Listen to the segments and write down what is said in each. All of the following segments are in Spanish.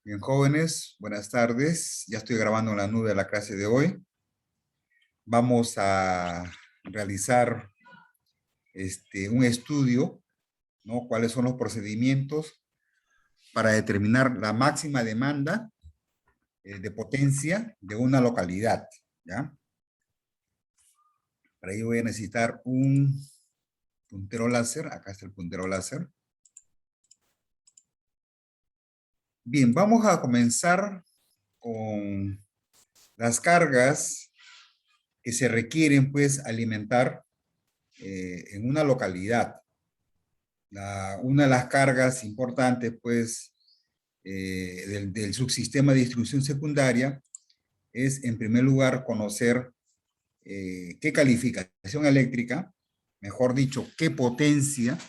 Bien, jóvenes, buenas tardes. Ya estoy grabando en la nube la clase de hoy. Vamos a realizar un estudio, ¿no? ¿Cuáles son los procedimientos para determinar la máxima demanda de potencia de una localidad? ¿Ya? Para ello voy a necesitar un puntero láser. Acá está el puntero láser. Bien, vamos a comenzar con las cargas que se requieren, pues, alimentar en una localidad. Una de las cargas importantes, pues, del subsistema de distribución secundaria es, en primer lugar, conocer qué calificación eléctrica, mejor dicho, qué potencia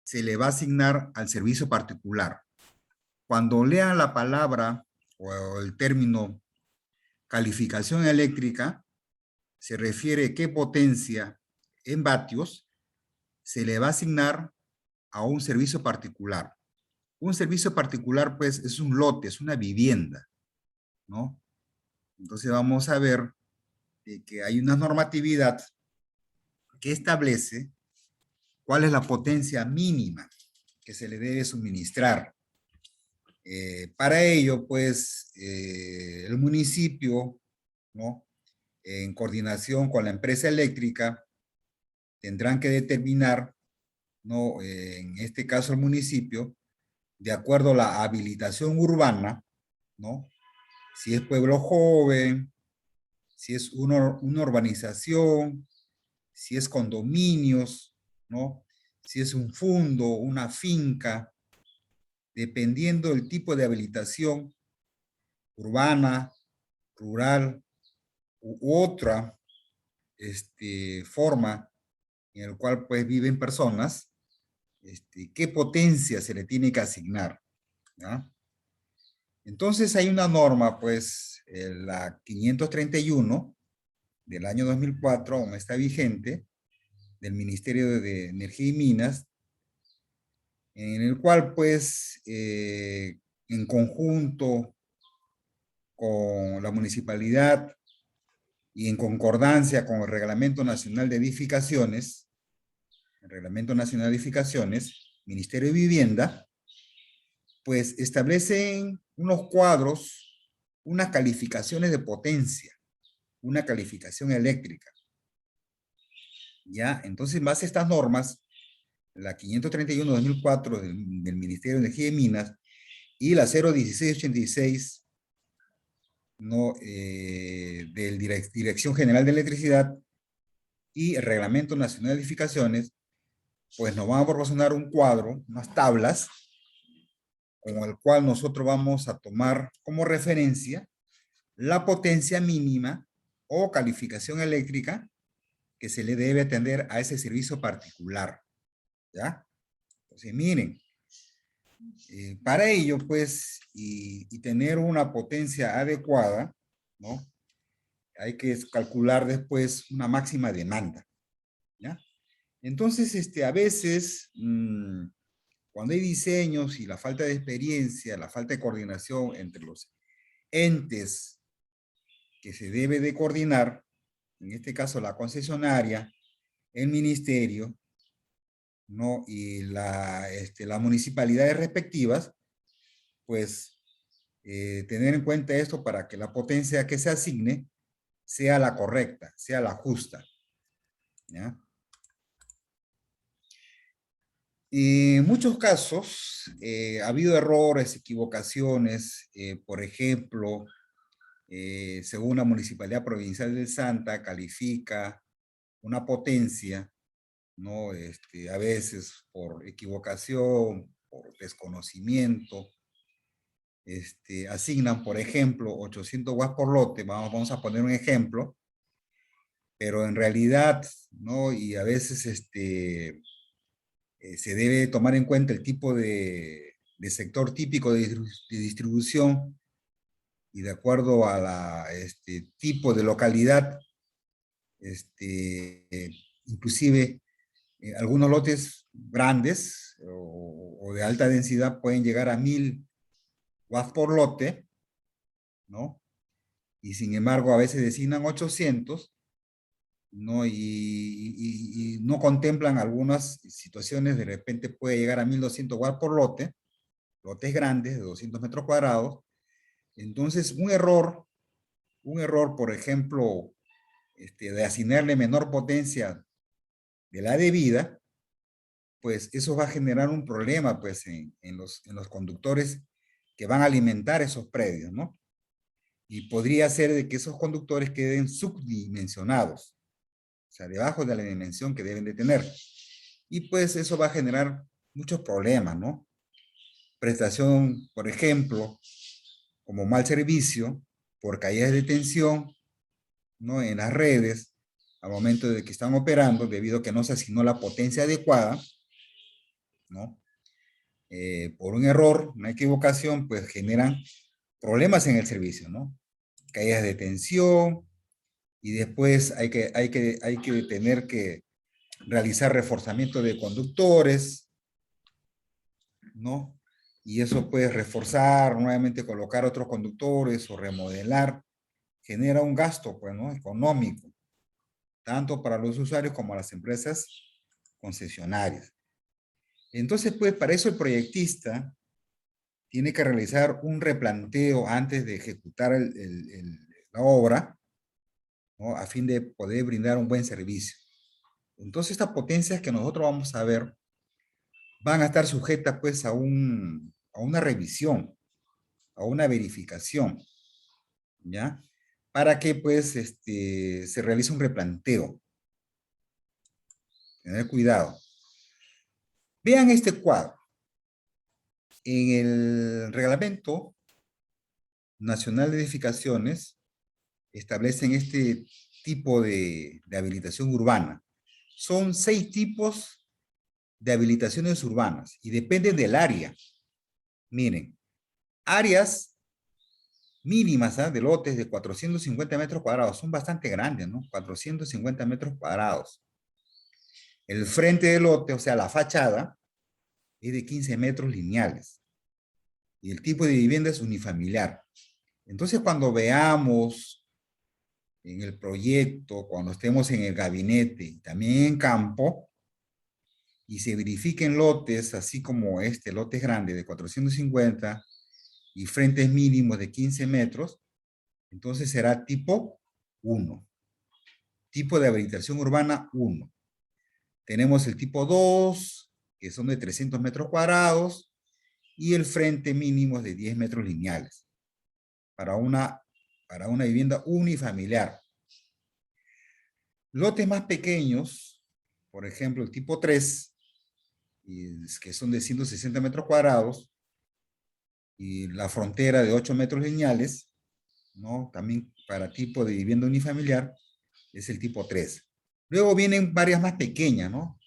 se le va a asignar al servicio particular. Cuando lean la palabra o el término calificación eléctrica, se refiere a qué potencia en vatios se le va a asignar a un servicio particular. Un servicio particular, pues, es un lote, es una vivienda, ¿no? Entonces vamos a ver que hay una normatividad que establece cuál es la potencia mínima que se le debe suministrar. Para ello, pues, el municipio, ¿no? En coordinación con la empresa eléctrica, tendrán que determinar, ¿no? En este caso el municipio, de acuerdo a la habilitación urbana, ¿no? Si es pueblo joven, si es una urbanización, si es condominios, ¿no? Si es un fundo, una finca, dependiendo del tipo de habilitación urbana, rural u otra forma en el cual pues viven personas, qué potencia se le tiene que asignar, ¿ya? Entonces hay una norma, pues, la 531 del año 2004, aún está vigente, del Ministerio de Energía y Minas, en el cual, pues, en conjunto con la municipalidad y en concordancia con el Reglamento Nacional de Edificaciones, el Reglamento Nacional de Edificaciones, Ministerio de Vivienda, pues establecen unos cuadros, unas calificaciones de potencia, una calificación eléctrica. ¿Ya? Entonces, en base a estas normas, la 531-2004 del Ministerio de Energía y Minas y la 01686, ¿no? Del Dirección General de Electricidad y el Reglamento Nacional de Edificaciones, pues nos van a proporcionar un cuadro, unas tablas, con el cual nosotros vamos a tomar como referencia la potencia mínima o calificación eléctrica que se le debe atender a ese servicio particular, ¿ya? Entonces, miren, para ello, pues, y tener una potencia adecuada, ¿no? Hay que calcular después una máxima demanda, ¿ya? Entonces, a veces, cuando hay diseños y la falta de experiencia, la falta de coordinación entre los entes que se debe de coordinar, en este caso la concesionaria, el ministerio, ¿no? Y las municipalidades respectivas, pues tener en cuenta esto para que la potencia que se asigne sea la correcta, sea la justa, ¿ya? Y en muchos casos ha habido errores, equivocaciones, por ejemplo, según la Municipalidad Provincial del Santa, califica una potencia, ¿no? A veces por equivocación, por desconocimiento, asignan, por ejemplo, 800 watts por lote, vamos a poner un ejemplo, pero en realidad, ¿no? Y a veces se debe tomar en cuenta el tipo de sector típico de distribución y de acuerdo a tipo de localidad, inclusive algunos lotes grandes o de alta densidad pueden llegar a 1000 watts por lote, ¿no? Y sin embargo, a veces designan 800, ¿no? Y no contemplan algunas situaciones, de repente puede llegar a 1200 watts por lote, lotes grandes de 200 metros cuadrados. Entonces, un error, por ejemplo, de asignarle menor potencia de la debida, pues eso va a generar un problema pues, en los conductores que van a alimentar esos predios, ¿no? Y podría ser de que esos conductores queden subdimensionados, o sea, debajo de la dimensión que deben de tener. Y pues eso va a generar muchos problemas, ¿no? Prestación, por ejemplo, como mal servicio, por caídas de tensión, ¿no? En las redes, al momento de que están operando, debido a que no se asignó la potencia adecuada, ¿no? Por un error, una equivocación, pues generan problemas en el servicio, ¿no? Caídas de tensión, y después hay que tener que realizar reforzamiento de conductores, ¿no? Y eso puede reforzar, nuevamente colocar otros conductores o remodelar, genera un gasto, pues, ¿no? Económico, tanto para los usuarios como las empresas concesionarias. Entonces, pues, para eso el proyectista tiene que realizar un replanteo antes de ejecutar la obra, ¿no? A fin de poder brindar un buen servicio. Entonces, estas potencias que nosotros vamos a ver van a estar sujetas, pues, a una revisión, a una verificación, ¿ya? Para que, pues, se realice un replanteo. Tener cuidado. Vean este cuadro. En el Reglamento Nacional de Edificaciones establecen este tipo de habilitación urbana. Son 6 tipos de habilitaciones urbanas y dependen del área. Miren, áreas mínimas, de lotes de 450 metros cuadrados, son bastante grandes, ¿no? 450 metros cuadrados. El frente del lote, o sea, la fachada, es de 15 metros lineales. Y el tipo de vivienda es unifamiliar. Entonces, cuando veamos en el proyecto, cuando estemos en el gabinete y también en campo, y se verifiquen lotes, así como este, lotes grandes de 450 y frentes mínimos de 15 metros, entonces será tipo 1. Tipo de habilitación urbana 1. Tenemos el tipo 2, que son de 300 metros cuadrados, y el frente mínimo es de 10 metros lineales, para una vivienda unifamiliar. Lotes más pequeños, por ejemplo, el tipo 3, que son de 160 metros cuadrados, y la frontera de 8 metros lineales, ¿no? También para tipo de vivienda unifamiliar, es el tipo 3. Luego vienen varias más pequeñas, ¿no?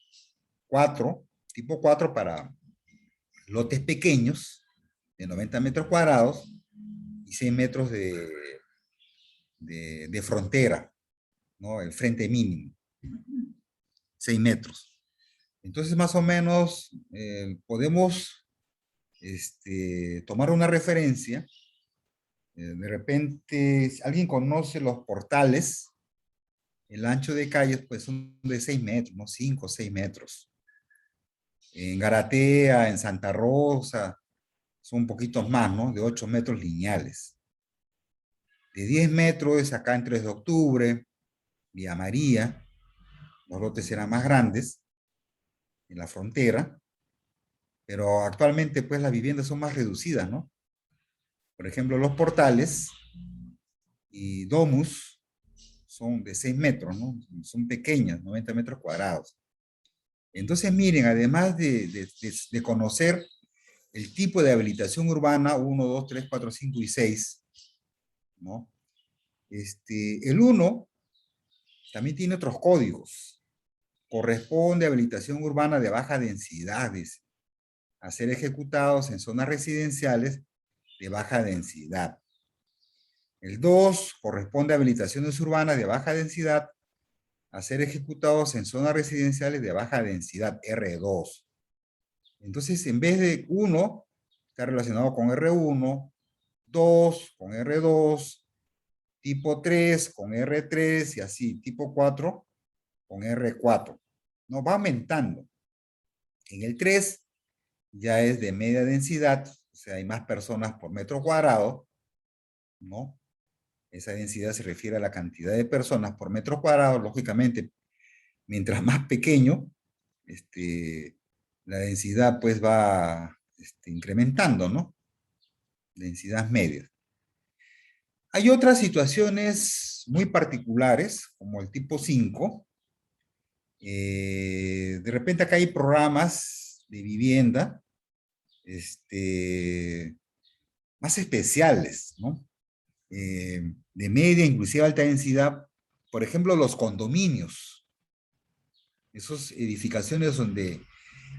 4, tipo 4 para lotes pequeños, de 90 metros cuadrados, y 6 metros de frontera, ¿no? El frente mínimo, 6 metros. Entonces, más o menos, podemos tomar una referencia. De repente, si alguien conoce los portales, el ancho de calles, pues son de 6 metros, ¿no? 5 o 6 metros. En Garatea, en Santa Rosa, son un poquito más, ¿no? De 8 metros lineales. De 10 metros es acá en 3 de octubre, Vía María, los lotes serán más grandes, en la frontera, pero actualmente pues las viviendas son más reducidas, ¿no? Por ejemplo, los portales y domus son de 6 metros, ¿no? Son pequeñas, 90 metros cuadrados. Entonces, miren, además de conocer el tipo de habilitación urbana 1, 2, 3, 4, 5 y 6, ¿no? El 1 también tiene otros códigos. Corresponde a habilitación urbana de baja densidad, dice, a ser ejecutados en zonas residenciales de baja densidad. El 2 corresponde a habilitaciones urbanas de baja densidad a ser ejecutados en zonas residenciales de baja densidad, R2. Entonces, en vez de 1, está relacionado con R1, 2 con R2, tipo 3 con R3 y así, tipo 4 con R4. No, va aumentando. En el 3 ya es de media densidad, o sea, hay más personas por metro cuadrado, ¿no? Esa densidad se refiere a la cantidad de personas por metro cuadrado, lógicamente, mientras más pequeño, la densidad pues va incrementando, ¿no? Densidad media. Hay otras situaciones muy particulares, como el tipo 5. De repente acá hay programas de vivienda más especiales, ¿no? De media, inclusive alta densidad. Por ejemplo, los condominios. Esas edificaciones donde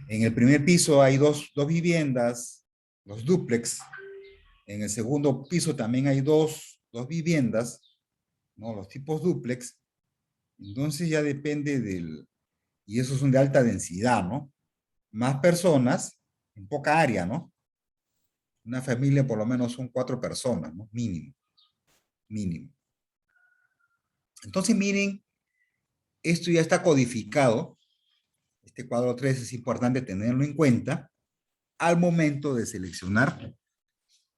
en el primer piso hay dos viviendas, los dúplex. En el segundo piso también hay dos viviendas, ¿no? Los tipos dúplex. Entonces ya depende del... Y esos son de alta densidad, ¿no? Más personas en poca área, ¿no? Una familia por lo menos son 4 personas, ¿no? Mínimo, mínimo. Entonces miren, esto ya está codificado. Este cuadro 3 es importante tenerlo en cuenta al momento de seleccionar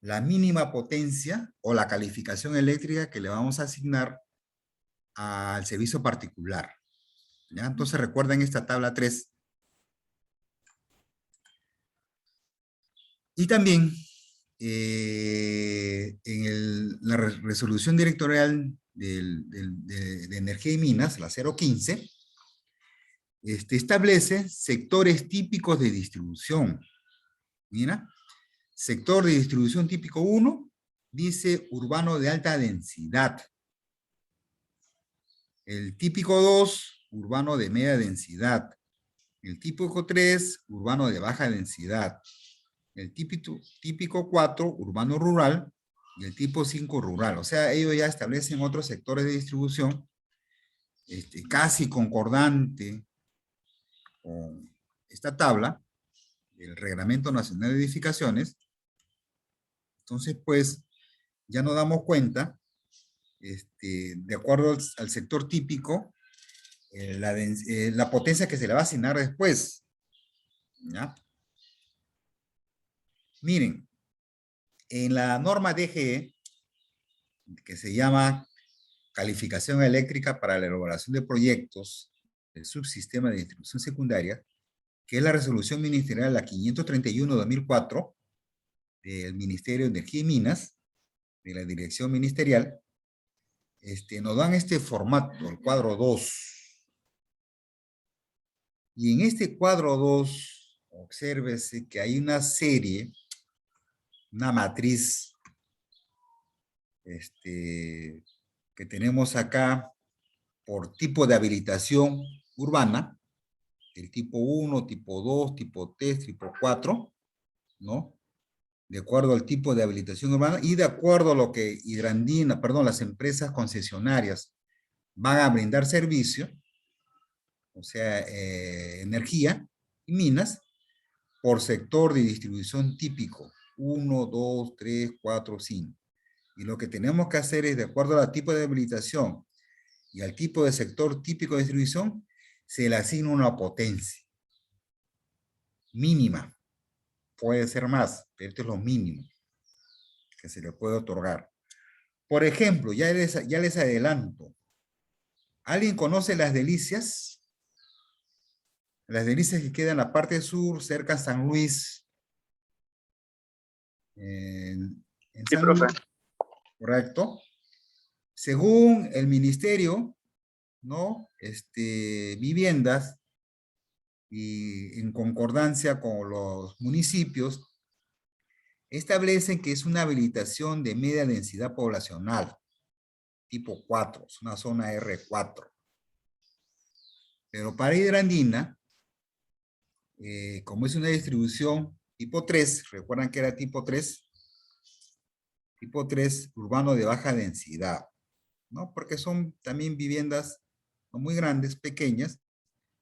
la mínima potencia o la calificación eléctrica que le vamos a asignar al servicio particular. ¿Ya? Entonces recuerden esta tabla 3. Y también en la resolución directorial de Energía y Minas, la 015, establece sectores típicos de distribución. Mira, sector de distribución típico 1, dice urbano de alta densidad. El típico 2, urbano de media densidad. El típico 3, urbano de baja densidad. El típico 4, urbano rural, y el tipo 5, rural. O sea, ellos ya establecen otros sectores de distribución casi concordante con esta tabla del Reglamento Nacional de Edificaciones. Entonces, pues, ya nos damos cuenta, de acuerdo al sector típico, la potencia que se le va a asignar después. ¿Ya? Miren, en la norma DGE, que se llama Calificación Eléctrica para la Elaboración de Proyectos del Subsistema de Distribución Secundaria, que es la resolución ministerial la 531-2004 del Ministerio de Energía y Minas, de la Dirección Ministerial, nos dan este formato, el cuadro 2. Y en este cuadro 2, obsérvese que hay una serie, una matriz, que tenemos acá por tipo de habilitación urbana, el tipo 1, tipo 2, tipo 3, tipo 4, ¿no? De acuerdo al tipo de habilitación urbana y de acuerdo a lo que las empresas concesionarias van a brindar servicio, o sea, energía y minas, por sector de distribución típico, 1, 2, 3, 4, 5. Y lo que tenemos que hacer es, de acuerdo al tipo de habilitación y al tipo de sector típico de distribución, se le asigna una potencia mínima. Puede ser más, pero esto es lo mínimo que se le puede otorgar. Por ejemplo, ya les adelanto. ¿Alguien conoce Las Delicias? Las Delicias que quedan en la parte sur, cerca de San Luis. En Sí, San profe. Luis, correcto. Según el ministerio, ¿no? Viviendas y en concordancia con los municipios, establecen que es una habilitación de media densidad poblacional, tipo 4, es una zona R4. Pero para Hidroandina, como es una distribución tipo 3, recuerdan que era tipo 3 urbano de baja densidad, ¿no? Porque son también viviendas no muy grandes, pequeñas,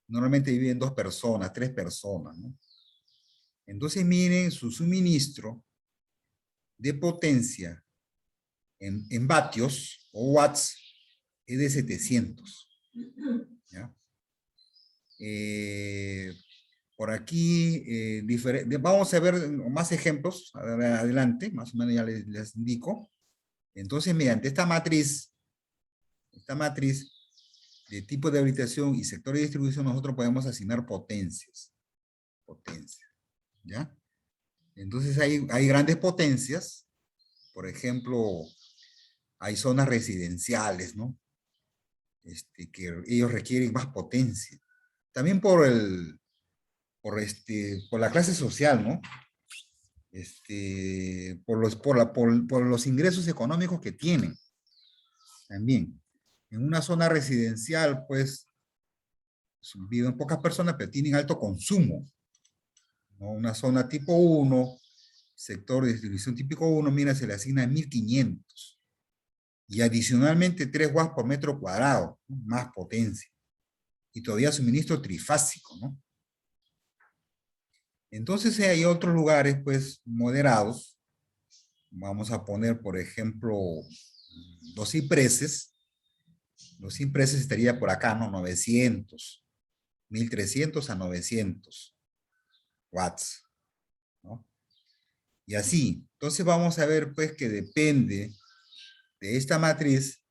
normalmente viven 2 personas, 3 personas, ¿no? Entonces miren su suministro de potencia en vatios o watts es de 700. ¿Ya? Por aquí, vamos a ver más ejemplos adelante, más o menos ya les indico. Entonces, mediante esta matriz de tipo de habilitación y sector de distribución, nosotros podemos asignar potencias. ¿Ya? Entonces, hay grandes potencias. Por ejemplo, hay zonas residenciales, ¿no? Que ellos requieren más potencia. También por la clase social, ¿no? Por los ingresos económicos que tienen. También. En una zona residencial, pues, viven pocas personas, pero tienen alto consumo, ¿no? Una zona tipo 1, sector de distribución típico 1, mira, se le asigna 1500. Y adicionalmente 3 watts por metro cuadrado, ¿no? Más potencia. Y todavía suministro trifásico, ¿no? Entonces hay otros lugares, pues, moderados. Vamos a poner, por ejemplo, los cipreses. Los cipreses estaría por acá, ¿no? 900, 1300 a 900 watts, ¿no? Y así. Entonces vamos a ver, pues, que depende de esta matriz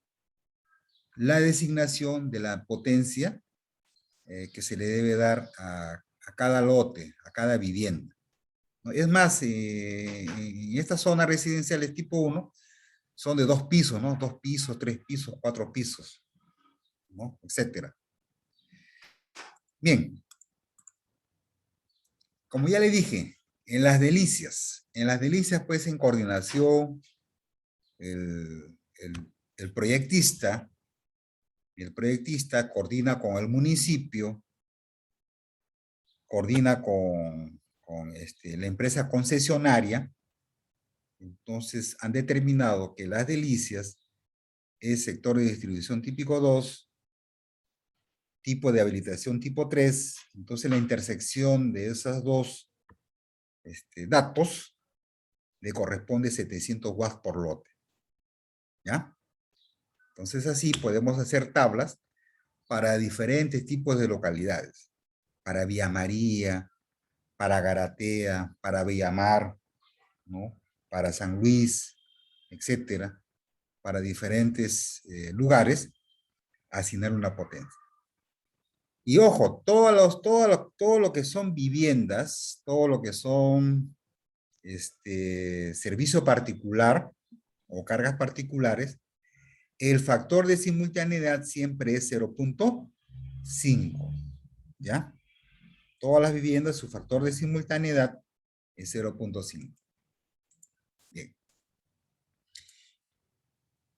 la designación de la potencia que se le debe dar a cada lote, a cada vivienda, ¿no? Es más, en estas zonas residenciales tipo 1 son de 2 pisos, ¿no? 2 pisos, 3 pisos, 4 pisos, ¿no? Etcétera. Bien, como ya le dije, en las delicias, pues, en coordinación, el, el proyectista, el proyectista coordina con el municipio, coordina con la empresa concesionaria. Entonces han determinado que Las Delicias es sector de distribución típico 2, tipo de habilitación tipo 3. Entonces la intersección de esos dos datos le corresponde 700 watts por lote. ¿Ya? Entonces así podemos hacer tablas para diferentes tipos de localidades. Para Villa María, para Garatea, para Villamar, ¿no? Para San Luis, etcétera, para diferentes lugares, asignar una potencia. Y ojo, todo lo que son viviendas, todo lo que son servicio particular o cargas particulares, el factor de simultaneidad siempre es 0.5, ¿ya? Todas las viviendas, su factor de simultaneidad es 0.5. Bien.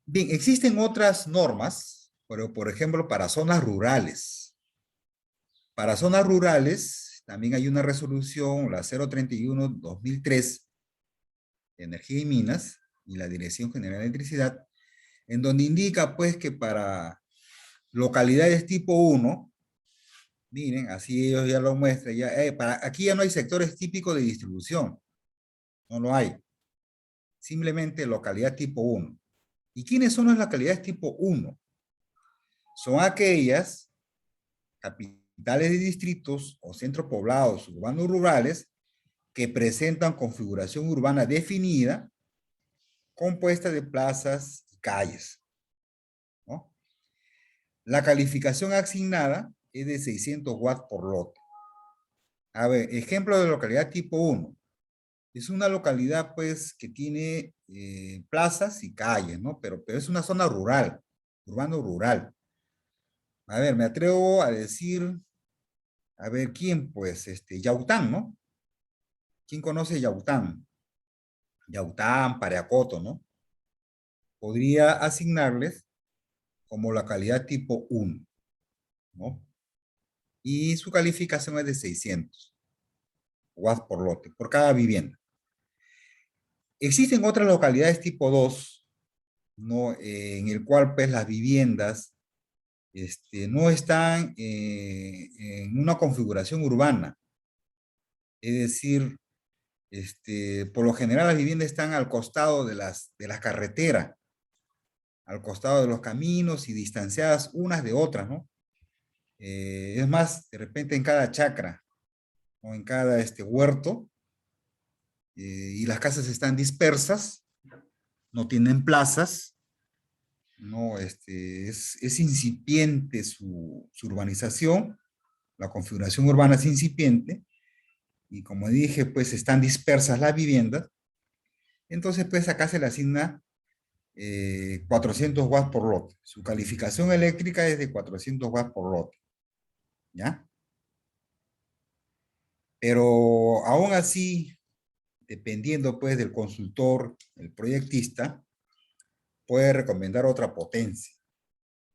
Bien, existen otras normas, pero por ejemplo para zonas rurales. Para zonas rurales también hay una resolución, la 031-2003, de Energía y Minas, y la Dirección General de Electricidad, en donde indica pues que para localidades tipo 1, miren, así ellos ya lo muestran, aquí ya no hay sectores típicos de distribución, no lo hay, simplemente localidad tipo 1. ¿Y quiénes son las localidades tipo 1? Son aquellas capitales de distritos o centros poblados urbanos rurales que presentan configuración urbana definida, compuesta de plazas y calles, ¿no? La calificación asignada es de 600 watts por lote. A ver, ejemplo de localidad tipo 1. Es una localidad, pues, que tiene plazas y calles, ¿no? Pero es una zona rural, urbano-rural. A ver, me atrevo a decir, a ver, ¿quién? Pues, Yaután, ¿no? ¿Quién conoce Yaután? Yaután, Pareacoto, ¿no? Podría asignarles como localidad tipo 1, ¿no? Y su calificación es de 600 watts por lote, por cada vivienda. Existen otras localidades tipo 2, ¿no? En el cual, pues, las viviendas no están en una configuración urbana. Es decir, Por lo general las viviendas están al costado de las carreteras, al costado de los caminos y distanciadas unas de otras, ¿no? Es más, de repente en cada chacra o en cada huerto, y las casas están dispersas, no tienen plazas, no, es incipiente su urbanización, la configuración urbana es incipiente, y como dije, pues están dispersas las viviendas, entonces pues acá se le asigna 400 watts por lote. Su calificación eléctrica es de 400 watts por lote, ¿ya? Pero aún así, dependiendo pues del consultor, el proyectista, puede recomendar otra potencia,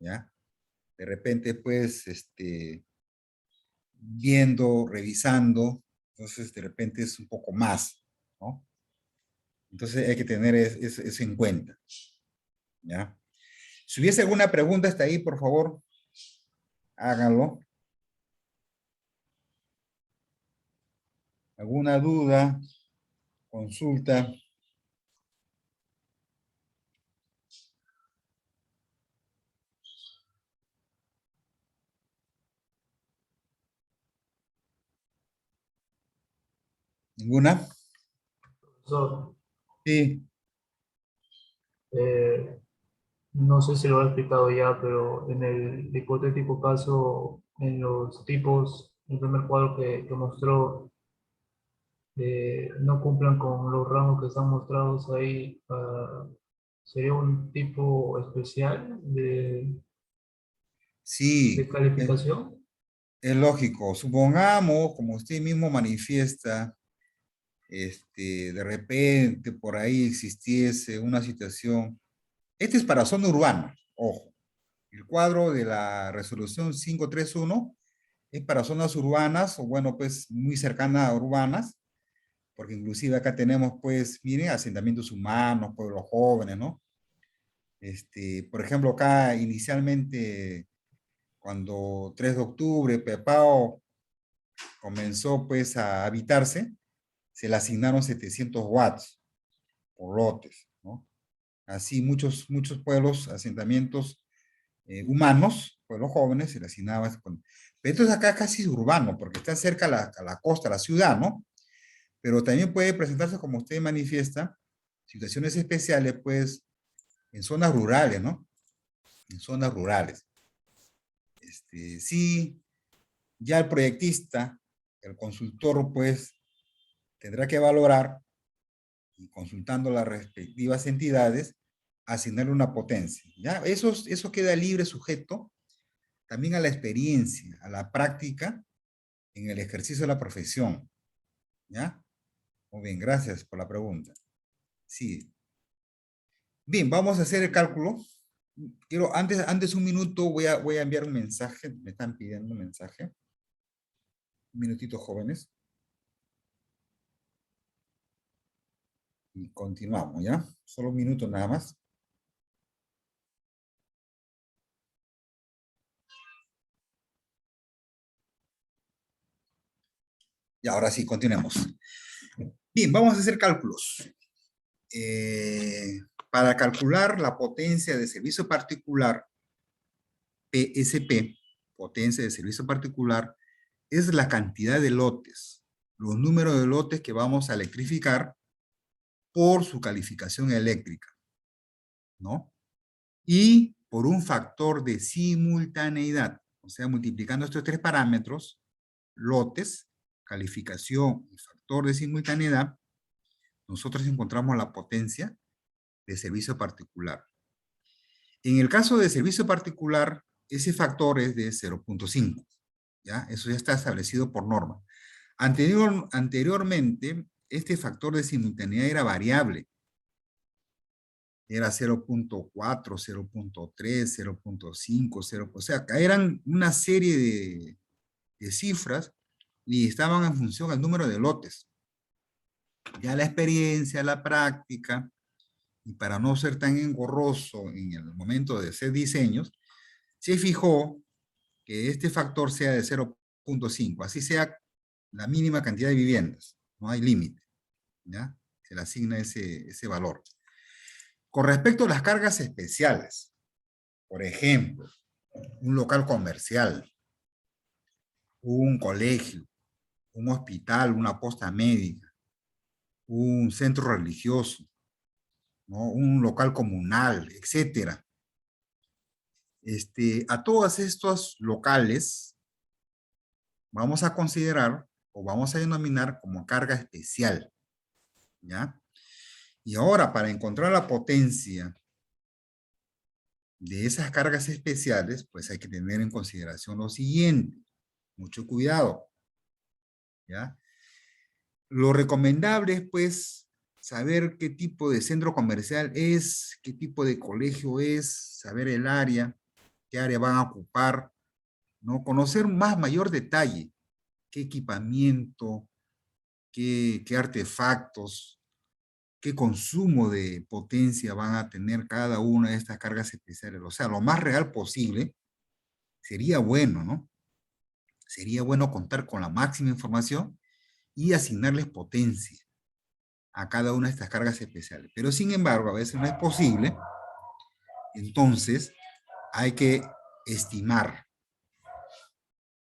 ¿ya? De repente pues, viendo, revisando, entonces de repente es un poco más, ¿no? Entonces hay que tener eso en cuenta, ¿ya? Si hubiese alguna pregunta hasta ahí, por favor, háganlo. ¿Alguna duda? Consulta. ¿Ninguna? Profesor, Sí, eh, no sé si lo he explicado ya, pero en el hipotético caso, en los tipos, el primer cuadro que mostró, no cumplan con los rangos que están mostrados ahí, sería un tipo especial de sí, calificación. es lógico. Supongamos, como usted mismo manifiesta, de repente por ahí existiese una situación. Este es para zona urbana, ojo. El cuadro de la resolución 531 es para zonas urbanas, o bueno, pues muy cercanas a urbanas, porque inclusive acá tenemos, pues, miren, asentamientos humanos, pueblos jóvenes, ¿no? Por ejemplo, acá inicialmente, cuando 3 de octubre, Pepao comenzó, pues, a habitarse, se le asignaron 700 watts por lotes, ¿no? Así muchos pueblos, asentamientos humanos, pueblos jóvenes, se le asignaba. Pero esto es acá casi urbano, porque está cerca a la costa, a la ciudad, ¿no? Pero también puede presentarse, como usted manifiesta, situaciones especiales, pues, en zonas rurales, ¿no? En zonas rurales. Sí, ya el proyectista, el consultor, pues, tendrá que valorar, y consultando las respectivas entidades, asignarle una potencia. ¿Ya? Eso queda libre sujeto también a la experiencia, a la práctica en el ejercicio de la profesión. ¿Ya? Muy bien, gracias por la pregunta. Sí. Bien, vamos a hacer el cálculo. Quiero, antes un minuto, voy a enviar un mensaje. Me están pidiendo un mensaje. Un minutito, jóvenes. Y continuamos, ¿ya? Solo un minuto nada más. Y ahora sí, continuemos. Bien, vamos a hacer cálculos. Para calcular la potencia de servicio particular, PSP, potencia de servicio particular, es la cantidad de lotes, los números de lotes que vamos a electrificar por su calificación eléctrica, ¿no? Y por un factor de simultaneidad, o sea, multiplicando estos tres parámetros, lotes, calificación y factor de simultaneidad, nosotros encontramos la potencia de servicio particular. En el caso de servicio particular, ese factor es de 0.5, ¿ya? Eso ya está establecido por norma. Anteriormente, este factor de simultaneidad era variable. Era 0.4, 0.3, 0.5, 0, o sea, eran una serie de cifras y estaban en función al número de lotes. Ya la experiencia, la práctica, y para no ser tan engorroso en el momento de hacer diseños, se fijó que este factor sea de 0.5, así sea la mínima cantidad de viviendas, no hay límite. ¿ya? Se le asigna ese valor. Con respecto a las cargas especiales, por ejemplo, un local comercial, un colegio, un hospital, una posta médica, un centro religioso, ¿no? Un local comunal, etcétera. A todos estos locales vamos a considerar o vamos a denominar como carga especial, ¿ya? Y ahora, para encontrar la potencia de esas cargas especiales, pues hay que tener en consideración lo siguiente. Mucho cuidado, ¿ya? Lo recomendable es, pues, saber qué tipo de centro comercial es, qué tipo de colegio es, saber el área, qué área van a ocupar, ¿no? Conocer más mayor detalle, qué equipamiento, qué artefactos, qué consumo de potencia van a tener cada una de estas cargas especiales. O sea, lo más real posible sería bueno, ¿no? Sería bueno contar con la máxima información y asignarles potencia a cada una de estas cargas especiales. Pero sin embargo, a veces no es posible, entonces hay que estimar.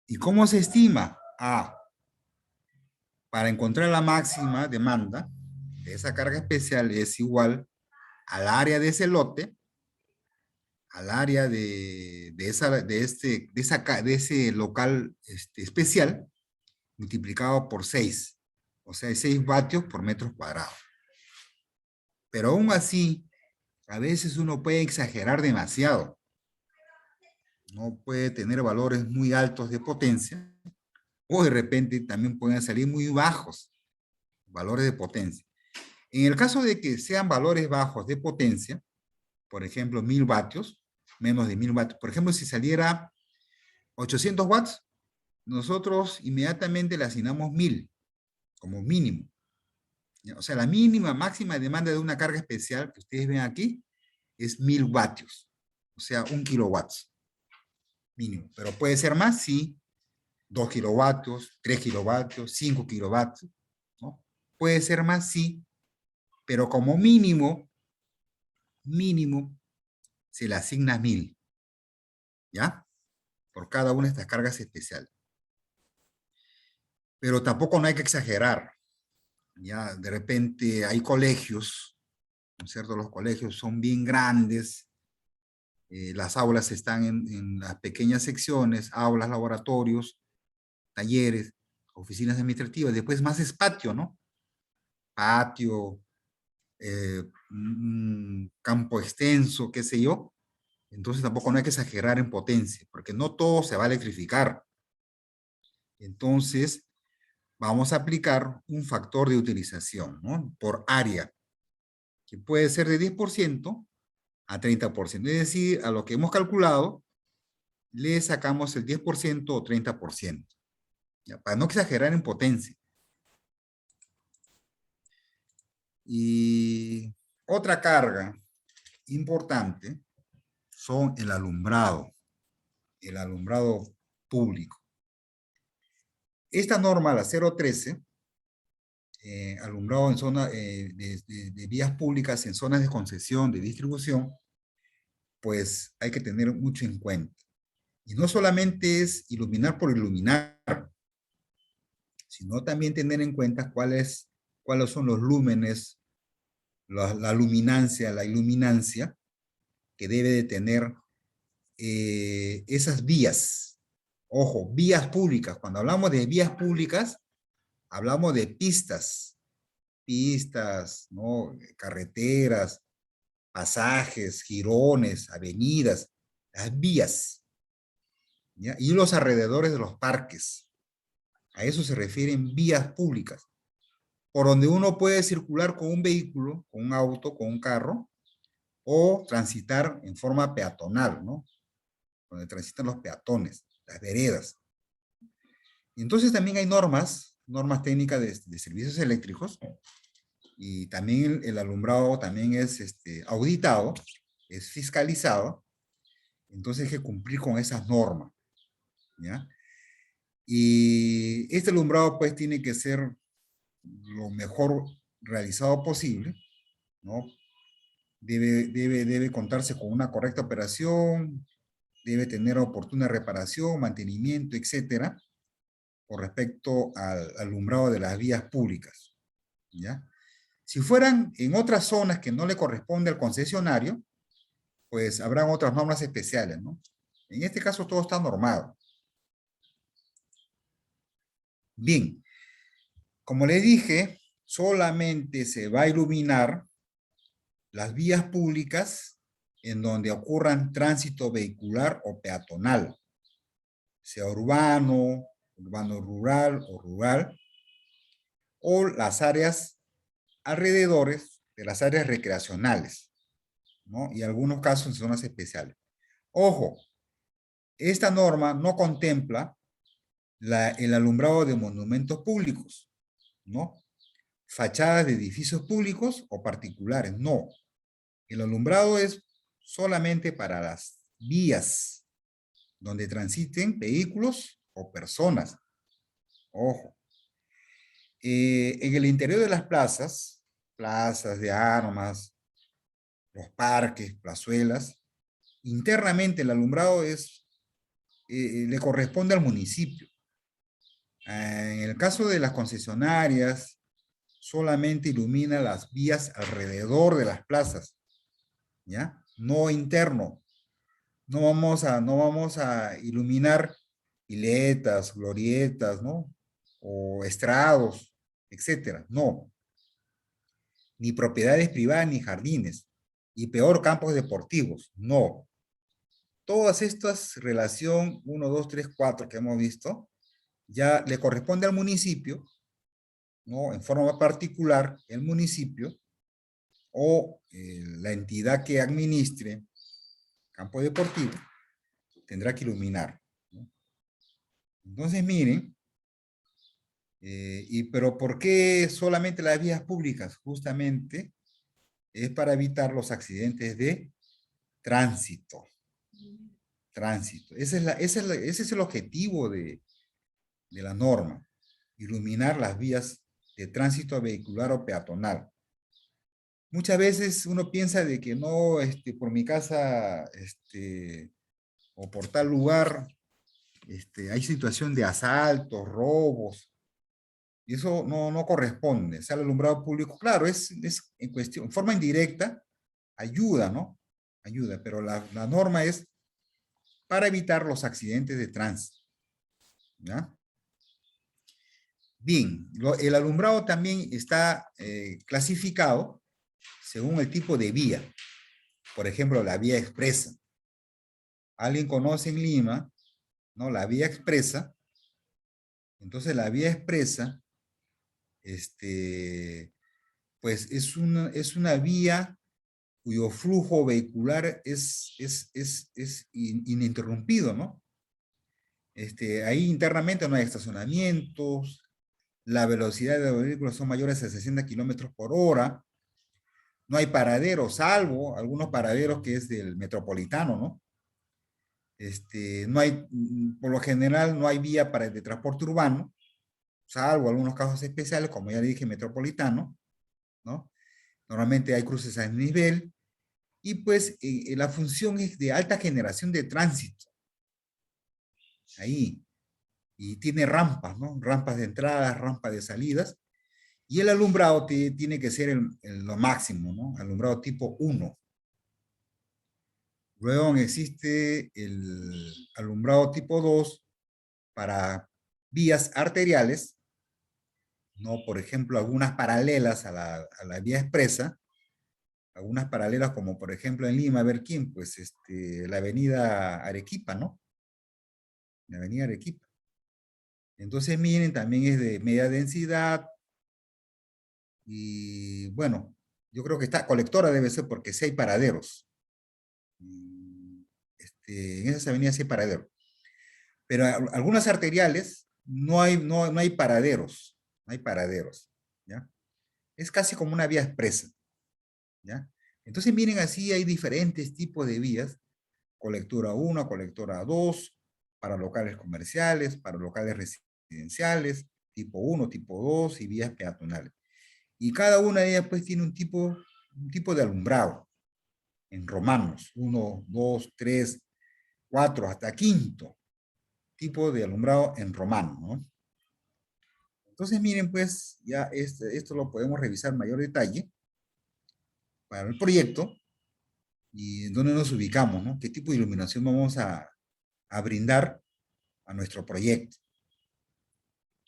¿Y cómo se estima? Para encontrar la máxima demanda de esa carga especial es igual al área de ese lote, al área de ese local especial, multiplicado por 6. O sea, 6 vatios por metro cuadrado. Pero aún así, a veces uno puede exagerar demasiado. No puede tener valores muy altos de potencia, o de repente también pueden salir muy bajos valores de potencia. En el caso de que sean valores bajos de potencia, por ejemplo, 1000 vatios, menos de 1000 vatios, por ejemplo, si saliera 800 watts, nosotros inmediatamente le asignamos 1000 como mínimo. O sea, la mínima máxima demanda de una carga especial que ustedes ven aquí es 1000 vatios, o sea, 1 kilowatts mínimo. Pero puede ser más, sí, 2 kilovatios, 3 kilovatios, 5 kilovatios, ¿no? Puede ser más, sí, pero como mínimo, se le asigna 1000, ¿ya? Por cada una de estas cargas especiales. Pero tampoco no hay que exagerar, ¿ya? De repente hay colegios, ¿no es cierto? Los colegios son bien grandes, las aulas están en las pequeñas secciones, aulas, laboratorios, talleres, oficinas administrativas, después más es patio, ¿no? Patio, un campo extenso, qué sé yo. Entonces tampoco no hay que exagerar en potencia, porque no todo se va a electrificar. Entonces, vamos a aplicar un factor de utilización, ¿no? Por área, que puede ser de 10% a 30%. Es decir, a lo que hemos calculado, le sacamos el 10% o 30%, ¿ya? Para no exagerar en potencia. Y otra carga importante son el alumbrado público. Esta norma, la 013, alumbrado en zona de vías públicas en zonas de concesión, de distribución, pues hay que tener mucho en cuenta. Y no solamente es iluminar por iluminar, sino también tener en cuenta cuáles son los lúmenes, la luminancia, la iluminancia que debe de tener esas vías. Ojo, vías públicas. Cuando hablamos de vías públicas, hablamos de pistas, ¿no? Carreteras, pasajes, jirones, avenidas, las vías, ¿ya? Y los alrededores de los parques. A eso se refieren vías públicas, por donde uno puede circular con un vehículo, con un auto, con un carro, o transitar en forma peatonal, ¿no? Donde transitan los peatones, las veredas. Y entonces también hay normas técnicas de servicios eléctricos, y también el alumbrado también es auditado, es fiscalizado, entonces hay que cumplir con esas normas, ¿ya? Y este alumbrado pues tiene que ser lo mejor realizado posible, ¿no? Debe contarse con una correcta operación, debe tener oportuna reparación, mantenimiento, etcétera, con respecto al alumbrado de las vías públicas, ¿ya? Si fueran en otras zonas que no le corresponde al concesionario, pues habrán otras normas especiales, ¿no? En este caso todo está normado. Bien, como le dije, solamente se va a iluminar las vías públicas en donde ocurran tránsito vehicular o peatonal, sea urbano, urbano rural o rural, o las áreas alrededores de las áreas recreacionales, ¿no? Y algunos casos en zonas especiales. Ojo, esta norma no contempla el alumbrado de monumentos públicos, ¿no? Fachadas de edificios públicos o particulares, no. El alumbrado es solamente para las vías donde transiten vehículos o personas. Ojo. En el interior de las plazas, plazas de armas, los parques, plazuelas, internamente el alumbrado le corresponde al municipio. En el caso de las concesionarias, solamente ilumina las vías alrededor de las plazas, ¿ya? No interno. No vamos a iluminar piletas, glorietas, ¿no? O estrados, etcétera. No. Ni propiedades privadas ni jardines. Y peor, campos deportivos. No. Todas estas relación 1, 2, 3, 4 que hemos visto, ya le corresponde al municipio, ¿no? En forma particular, el municipio o la entidad que administre campo deportivo tendrá que iluminar, ¿no? Entonces, miren, pero ¿por qué solamente las vías públicas? Justamente es para evitar los accidentes de tránsito. Tránsito. Ese es el objetivo de la norma. Iluminar las vías de tránsito vehicular o peatonal. Muchas veces uno piensa de que no, por mi casa, o por tal lugar, hay situación de asaltos, robos, y eso no corresponde. O sea, el alumbrado público, claro, es en cuestión, en forma indirecta, ayuda, ¿no? Ayuda, pero la norma es para evitar los accidentes de tránsito, ¿ya? Bien, el alumbrado también está clasificado según el tipo de vía. Por ejemplo, la vía expresa. ¿Alguien conoce en Lima, no? La vía expresa. Entonces, la vía expresa, pues es una vía cuyo flujo vehicular es ininterrumpido, ¿no? Ahí internamente no hay estacionamientos, la velocidad de los vehículos son mayores a 60 kilómetros por hora, no hay paraderos, salvo algunos paraderos que es del metropolitano, ¿no? No hay, por lo general, no hay vía para el de transporte urbano, salvo algunos casos especiales, como ya le dije, metropolitano, ¿no? Normalmente hay cruces a nivel, y pues la función es de alta generación de tránsito, ahí, y tiene rampas, ¿no? Rampas de entradas, rampas de salidas, y el alumbrado tiene que ser lo máximo, ¿no? Alumbrado tipo 1. Luego existe el alumbrado tipo 2 para vías arteriales, ¿no? Por ejemplo, algunas paralelas a la vía expresa, algunas paralelas como por ejemplo en Lima, a ver quién, pues la avenida Arequipa, ¿no? La avenida Arequipa. Entonces, miren, también es de media densidad y bueno, yo creo que esta colectora debe ser porque sí hay paraderos. En esas avenidas sí hay paraderos. Pero algunas arteriales no hay paraderos, no hay paraderos, ¿ya? Es casi como una vía expresa, ¿ya? Entonces, miren, así hay diferentes tipos de vías, colectora 1, colectora 2, para locales comerciales, para locales residenciales, tipo 1, tipo 2 y vías peatonales. Y cada una de ellas pues tiene un tipo de alumbrado en romanos, 1, 2, 3, 4, hasta quinto tipo de alumbrado en romano, ¿no? Entonces miren pues, ya esto lo podemos revisar en mayor detalle para el proyecto y en dónde nos ubicamos, ¿no? ¿Qué tipo de iluminación vamos a brindar a nuestro proyecto,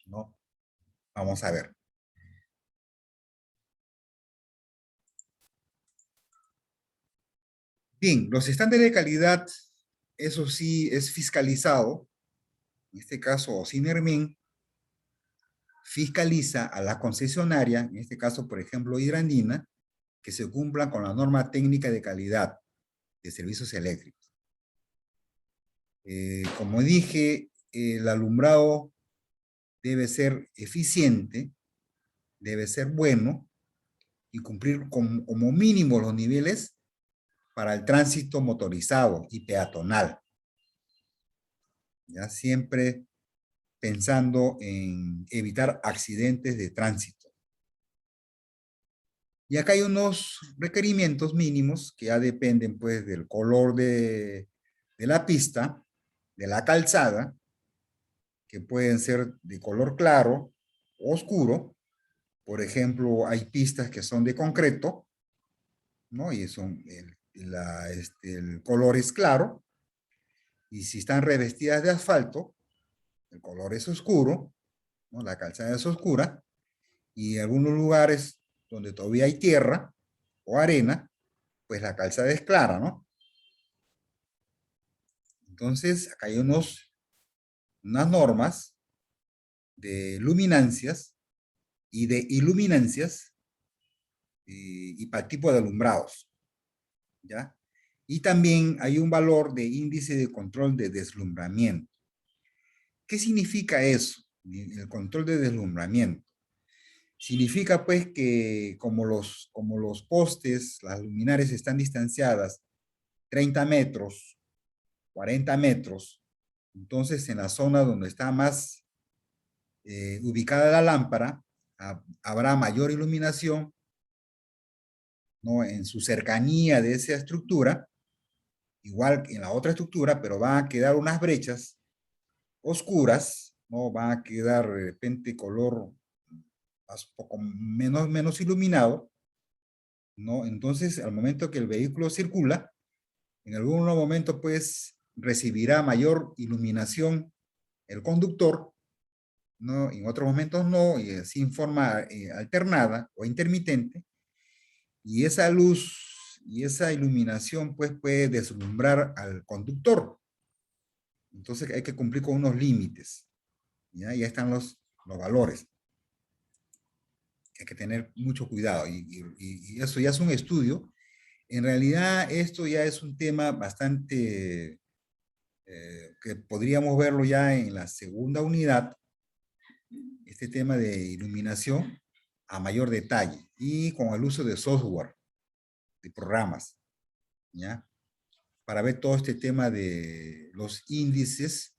¿no? Vamos a ver. Bien, los estándares de calidad, eso sí, es fiscalizado. En este caso, Sinermin fiscaliza a la concesionaria, en este caso, por ejemplo, Hidrandina, que se cumplan con la norma técnica de calidad de servicios eléctricos. Como dije, el alumbrado debe ser eficiente, debe ser bueno y cumplir como mínimo los niveles para el tránsito motorizado y peatonal. Ya siempre pensando en evitar accidentes de tránsito. Y acá hay unos requerimientos mínimos que ya dependen pues del color de la pista, de la calzada, que pueden ser de color claro o oscuro. Por ejemplo, hay pistas que son de concreto, ¿no? Y son el color es claro. Y si están revestidas de asfalto, el color es oscuro, ¿no? La calzada es oscura. Y en algunos lugares donde todavía hay tierra o arena, pues la calzada es clara, ¿no? Entonces, acá hay unas normas de luminancias y de iluminancias y para el tipo de alumbrados, ¿ya? Y también hay un valor de índice de control de deslumbramiento. ¿Qué significa eso? El control de deslumbramiento. Significa pues que como los postes, las luminarias están distanciadas 30 metros, 40 metros, entonces en la zona donde está más ubicada la lámpara, habrá mayor iluminación, ¿no? En su cercanía de esa estructura, igual que en la otra estructura, pero van a quedar unas brechas oscuras, ¿no? Va a quedar de repente color poco menos iluminado, ¿no? Entonces, al momento que el vehículo circula, en algún momento, pues, recibirá mayor iluminación el conductor, ¿no? En otros momentos no, y así en forma alternada o intermitente, y esa luz y esa iluminación, pues, puede deslumbrar al conductor. Entonces, hay que cumplir con unos límites, ¿ya? Ya están los valores. Hay que tener mucho cuidado, y eso ya es un estudio. En realidad, esto ya es un tema bastante que podríamos verlo ya en la segunda unidad, este tema de iluminación a mayor detalle y con el uso de software, de programas, ¿ya? Para ver todo este tema de los índices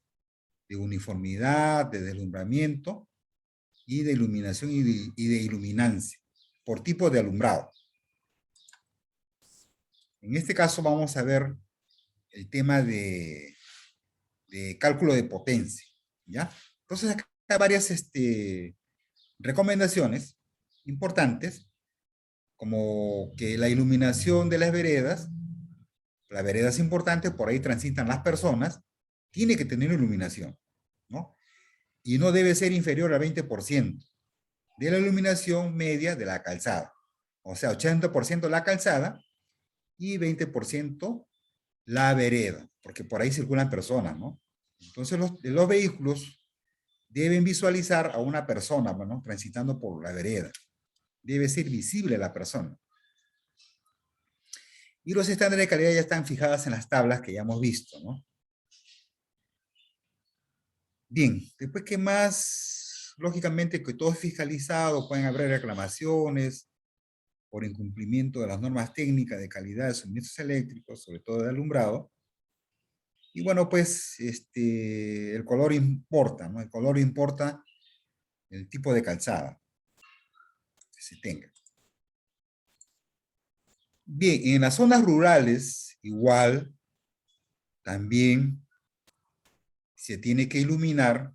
de uniformidad, de deslumbramiento y de iluminación y de iluminancia por tipo de alumbrado. En este caso vamos a ver el tema de cálculo de potencia, ¿ya? Entonces acá hay varias recomendaciones importantes, como que la iluminación de la vereda es importante, por ahí transitan las personas, tiene que tener iluminación, ¿no? Y no debe ser inferior al 20% de la iluminación media de la calzada. O sea, 80% la calzada y 20% la vereda, porque por ahí circulan personas, ¿no? Entonces los vehículos deben visualizar a una persona, ¿no? Transitando por la vereda. Debe ser visible la persona. Y los estándares de calidad ya están fijados en las tablas que ya hemos visto, ¿no? Bien, después, ¿qué más? Lógicamente que todo es fiscalizado, pueden haber reclamaciones por incumplimiento de las normas técnicas de calidad de suministros eléctricos, sobre todo de alumbrado. Y bueno, pues el color importa, ¿no? El color importa el tipo de calzada. que se tenga. Bien, en las zonas rurales, igual, también se tiene que iluminar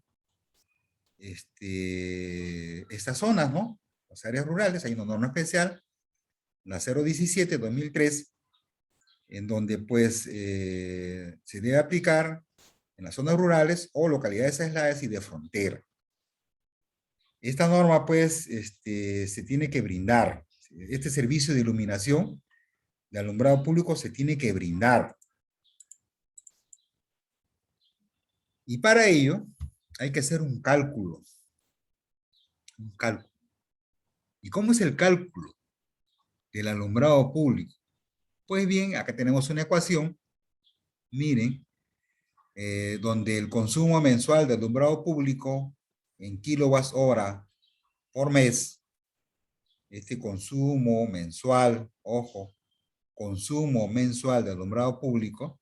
estas zonas, ¿no? Las áreas rurales, hay una norma especial, la 017-2003, en donde pues se debe aplicar en las zonas rurales o localidades aisladas y de frontera. Esta norma pues se tiene que brindar. Este servicio de iluminación de alumbrado público se tiene que brindar. Y para ello hay que hacer un cálculo. Un cálculo. ¿Y cómo es el cálculo del alumbrado público? Pues bien, acá tenemos una ecuación, miren, donde el consumo mensual de alumbrado público en kilowatts hora por mes, este consumo mensual, ojo, consumo mensual de alumbrado público,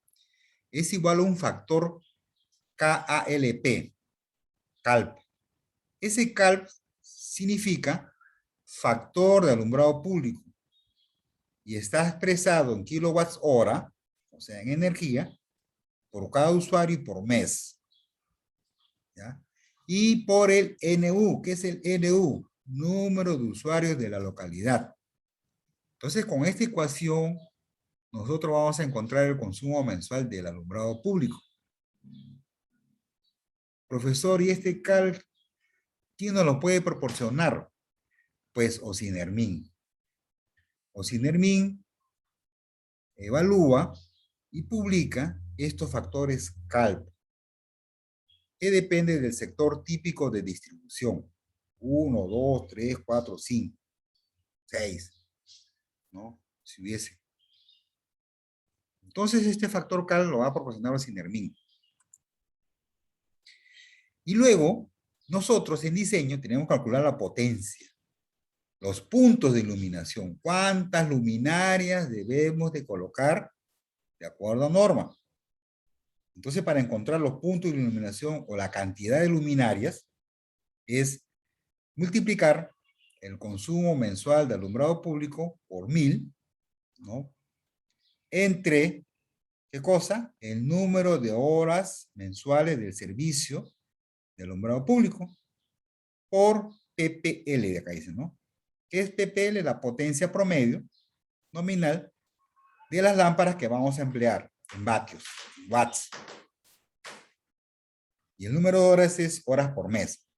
es igual a un factor KALP, CALP. Ese CALP significa factor de alumbrado público y está expresado en kilowatts hora, o sea, en energía, por cada usuario y por mes. ¿Ya? Y por el NU, ¿qué es el NU? Número de usuarios de la localidad. Entonces, con esta ecuación, nosotros vamos a encontrar el consumo mensual del alumbrado público. Profesor, ¿y este cálculo quién nos lo puede proporcionar? Pues Ocinermin. Ocinermin evalúa y publica estos factores CALP, que depende del sector típico de distribución. 1, 2, 3, 4, 5, 6, ¿no? Si hubiese. Entonces, este factor CALP lo va a proporcionar Ocinermin. Y luego, nosotros en diseño tenemos que calcular la potencia, los puntos de iluminación, cuántas luminarias debemos de colocar de acuerdo a norma. Entonces, para encontrar los puntos de iluminación o la cantidad de luminarias, es multiplicar el consumo mensual de alumbrado público por 1000, ¿no? Entre, ¿qué cosa? El número de horas mensuales del servicio de alumbrado público por PPL, de acá dice, ¿no? ¿Qué es PPL? La potencia promedio nominal de las lámparas que vamos a emplear en vatios, watts. Y el número de horas es horas por mes.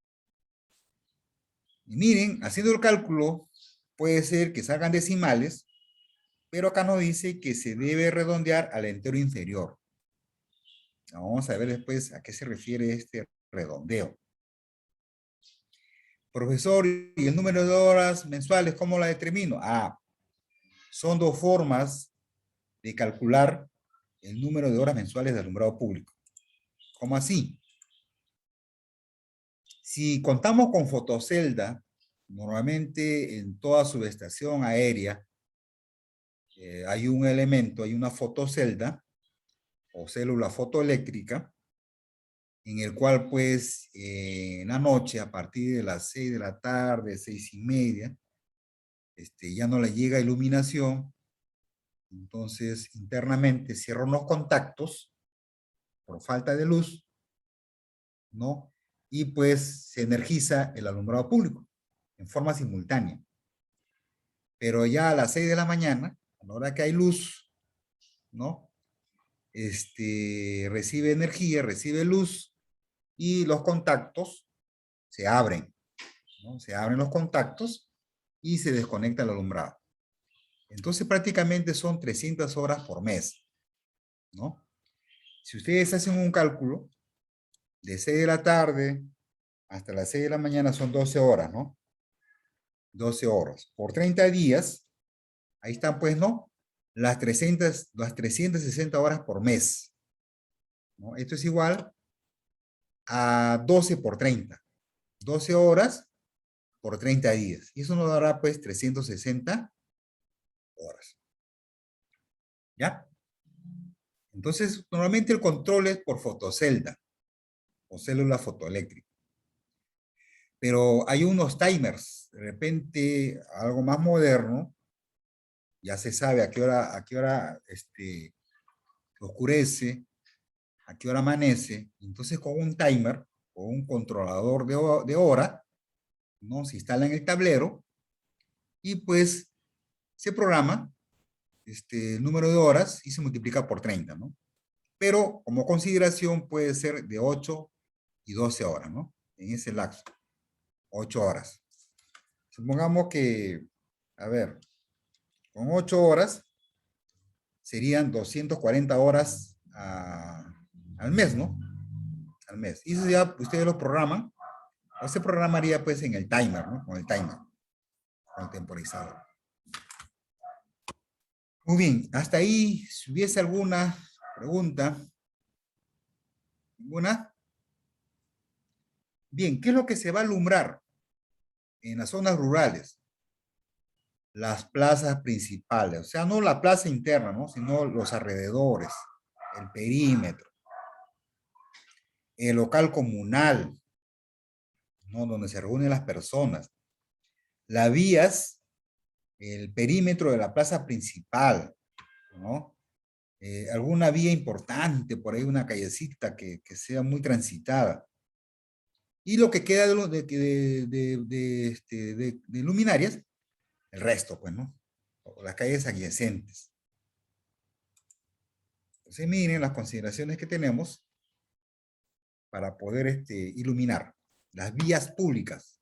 Y miren, haciendo el cálculo, puede ser que salgan decimales, pero acá nos dice que se debe redondear al entero inferior. Vamos a ver después a qué se refiere este redondeo. Profesor, ¿y el número de horas mensuales cómo la determino? Ah, son dos formas de calcular el número de horas mensuales de alumbrado público. ¿Cómo así? Si contamos con fotocelda, normalmente en toda subestación aérea hay un elemento, hay una fotocelda o célula fotoeléctrica en el cual pues en la noche a partir de las 6 de la tarde, 6:30, ya no le llega iluminación, entonces internamente cierran los contactos por falta de luz, ¿no? Y pues se energiza el alumbrado público en forma simultánea. Pero ya a las 6 de la mañana, a la hora que hay luz, ¿no? Recibe energía, recibe luz y los contactos se abren, ¿no? Se abren los contactos y se desconecta el alumbrado. Entonces prácticamente son 300 horas por mes, ¿no? Si ustedes hacen un cálculo, de 6 de la tarde hasta las 6 de la mañana son 12 horas, ¿no? 12 horas. Por 30 días, ahí están pues, ¿no? Las 360 horas por mes, ¿no? Esto es igual a 12 por 30. 12 horas por 30 días. Y eso nos dará pues 360 horas. ¿Ya? Entonces, normalmente el control es por fotocelda o célula fotoeléctrica. Pero hay unos timers, de repente algo más moderno, ya se sabe a qué hora oscurece, a qué hora amanece. Entonces con un timer o un controlador de hora, ¿no? Se instala en el tablero y pues se programa el número de horas y se multiplica por 30, ¿no? Pero como consideración puede ser de 8 y 12 horas, ¿no? En ese lapso, 8 horas. Supongamos que, a ver, con 8 horas serían 240 horas al mes, ¿no? Al mes. Y eso ya ustedes lo programan, o se programaría pues en el timer, ¿no? Con el timer, con el temporizador. Muy bien, hasta ahí, si hubiese alguna pregunta, ¿ninguna? Bien, ¿qué es lo que se va a alumbrar en las zonas rurales? Las plazas principales, o sea, no la plaza interna, ¿no? Sino los alrededores, el perímetro, el local comunal, ¿no? Donde se reúnen las personas, las vías, el perímetro de la plaza principal, ¿no? Alguna vía importante, por ahí una callecita que sea muy transitada. Y lo que queda de luminarias, el resto, pues, ¿no? O las calles adyacentes. Entonces, miren las consideraciones que tenemos para poder iluminar las vías públicas.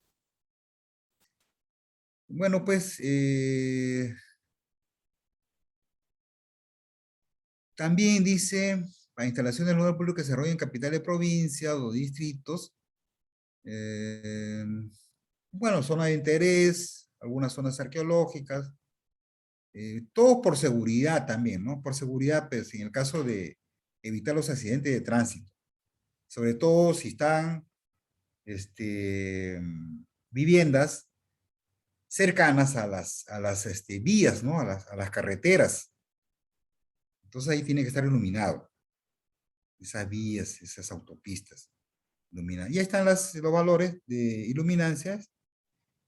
Bueno, pues, también dice, para instalaciones del orden público que se desarrollan en capitales de provincia o distritos, bueno, zonas de interés, algunas zonas arqueológicas, todo por seguridad también, ¿no? Por seguridad, pues, en el caso de evitar los accidentes de tránsito, sobre todo si están viviendas cercanas a las vías, ¿no? A las carreteras. Entonces ahí tiene que estar iluminado. Esas vías, esas autopistas iluminadas. Y ahí están los valores de iluminancias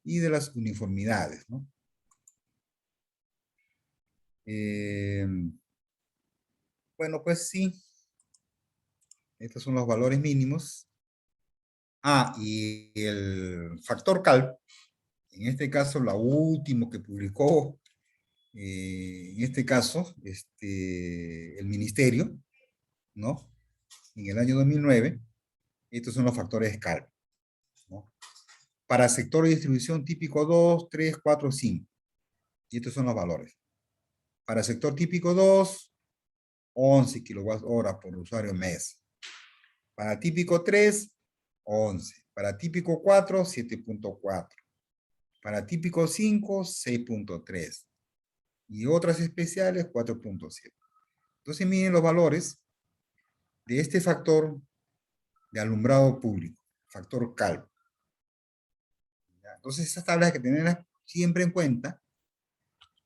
y de las uniformidades, ¿no? Eh, bueno, pues sí, estos son los valores mínimos. Y el factor CAL, en este caso, la último que publicó, en este caso, el ministerio, ¿no? En el año 2009, estos son los factores CAL, ¿no? Para sector de distribución típico 2, 3, 4, 5. Y estos son los valores. Para sector típico 2, 11 kWh por usuario mes. Para típico 3, 11. Para típico 4, 7.4. Para típico 5, 6.3. Y otras especiales, 4.7. Entonces miren los valores de este factor de alumbrado público, factor CAL. Entonces esas tablas hay que tenerlas siempre en cuenta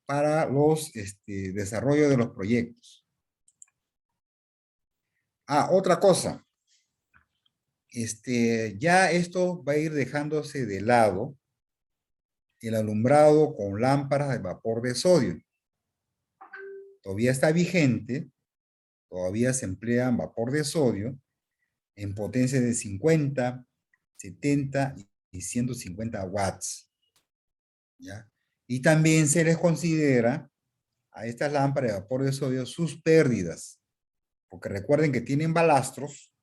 para los desarrollo de los proyectos. Otra cosa, ya esto va a ir dejándose de lado el alumbrado con lámparas de vapor de sodio. Todavía está vigente, todavía se emplea vapor de sodio en potencia de 50, 70 y 150 watts. ¿Ya? Y también se les considera a estas lámparas de vapor de sodio sus pérdidas, porque recuerden que tienen balastros,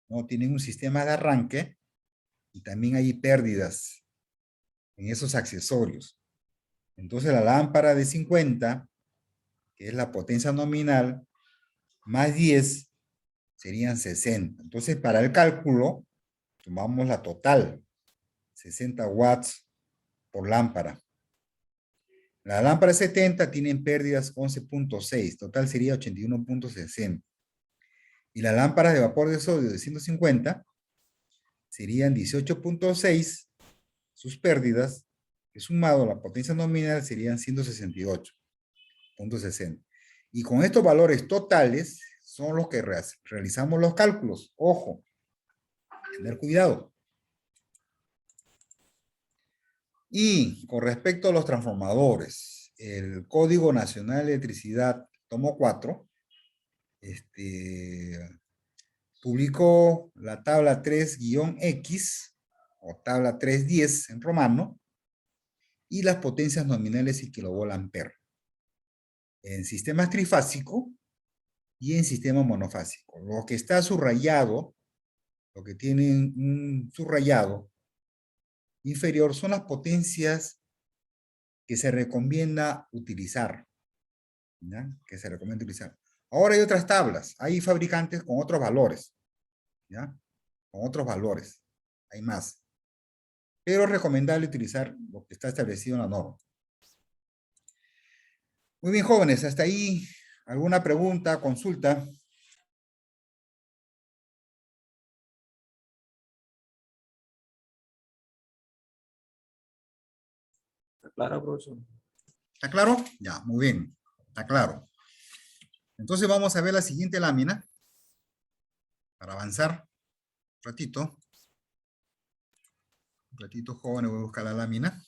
¿no? Tienen un sistema de arranque y también hay pérdidas en esos accesorios. Entonces la lámpara de 50, que es la potencia nominal, más 10 serían 60. Entonces para el cálculo, tomamos la total, 60 watts por lámpara. La lámpara 70 tienen pérdidas 11.6, total sería 81.60. Y las lámparas de vapor de sodio de 150 serían 18.6 sus pérdidas, que sumado a la potencia nominal serían 168.60. Y con estos valores totales son los que realizamos los cálculos. Ojo, tener cuidado. Y con respecto a los transformadores, el Código Nacional de Electricidad, tomo 4, publicó la tabla 3-X o tabla 310 en romano y las potencias nominales en kilovolt-ampere en sistemas trifásico y en sistema monofásico. Lo que está subrayado, lo que tiene un subrayado inferior son las potencias que se recomienda utilizar, ¿ya? Que se recomienda utilizar. Ahora hay otras tablas, hay fabricantes con otros valores, ¿ya? Con otros valores, hay más. Pero es recomendable utilizar lo que está establecido en la norma. Muy bien, jóvenes, hasta ahí, ¿alguna pregunta, consulta? Claro, profesor. ¿Está claro? Ya, muy bien, está claro. Entonces vamos a ver la siguiente lámina para avanzar un ratito. Un ratito, jóvenes, voy a buscar la lámina.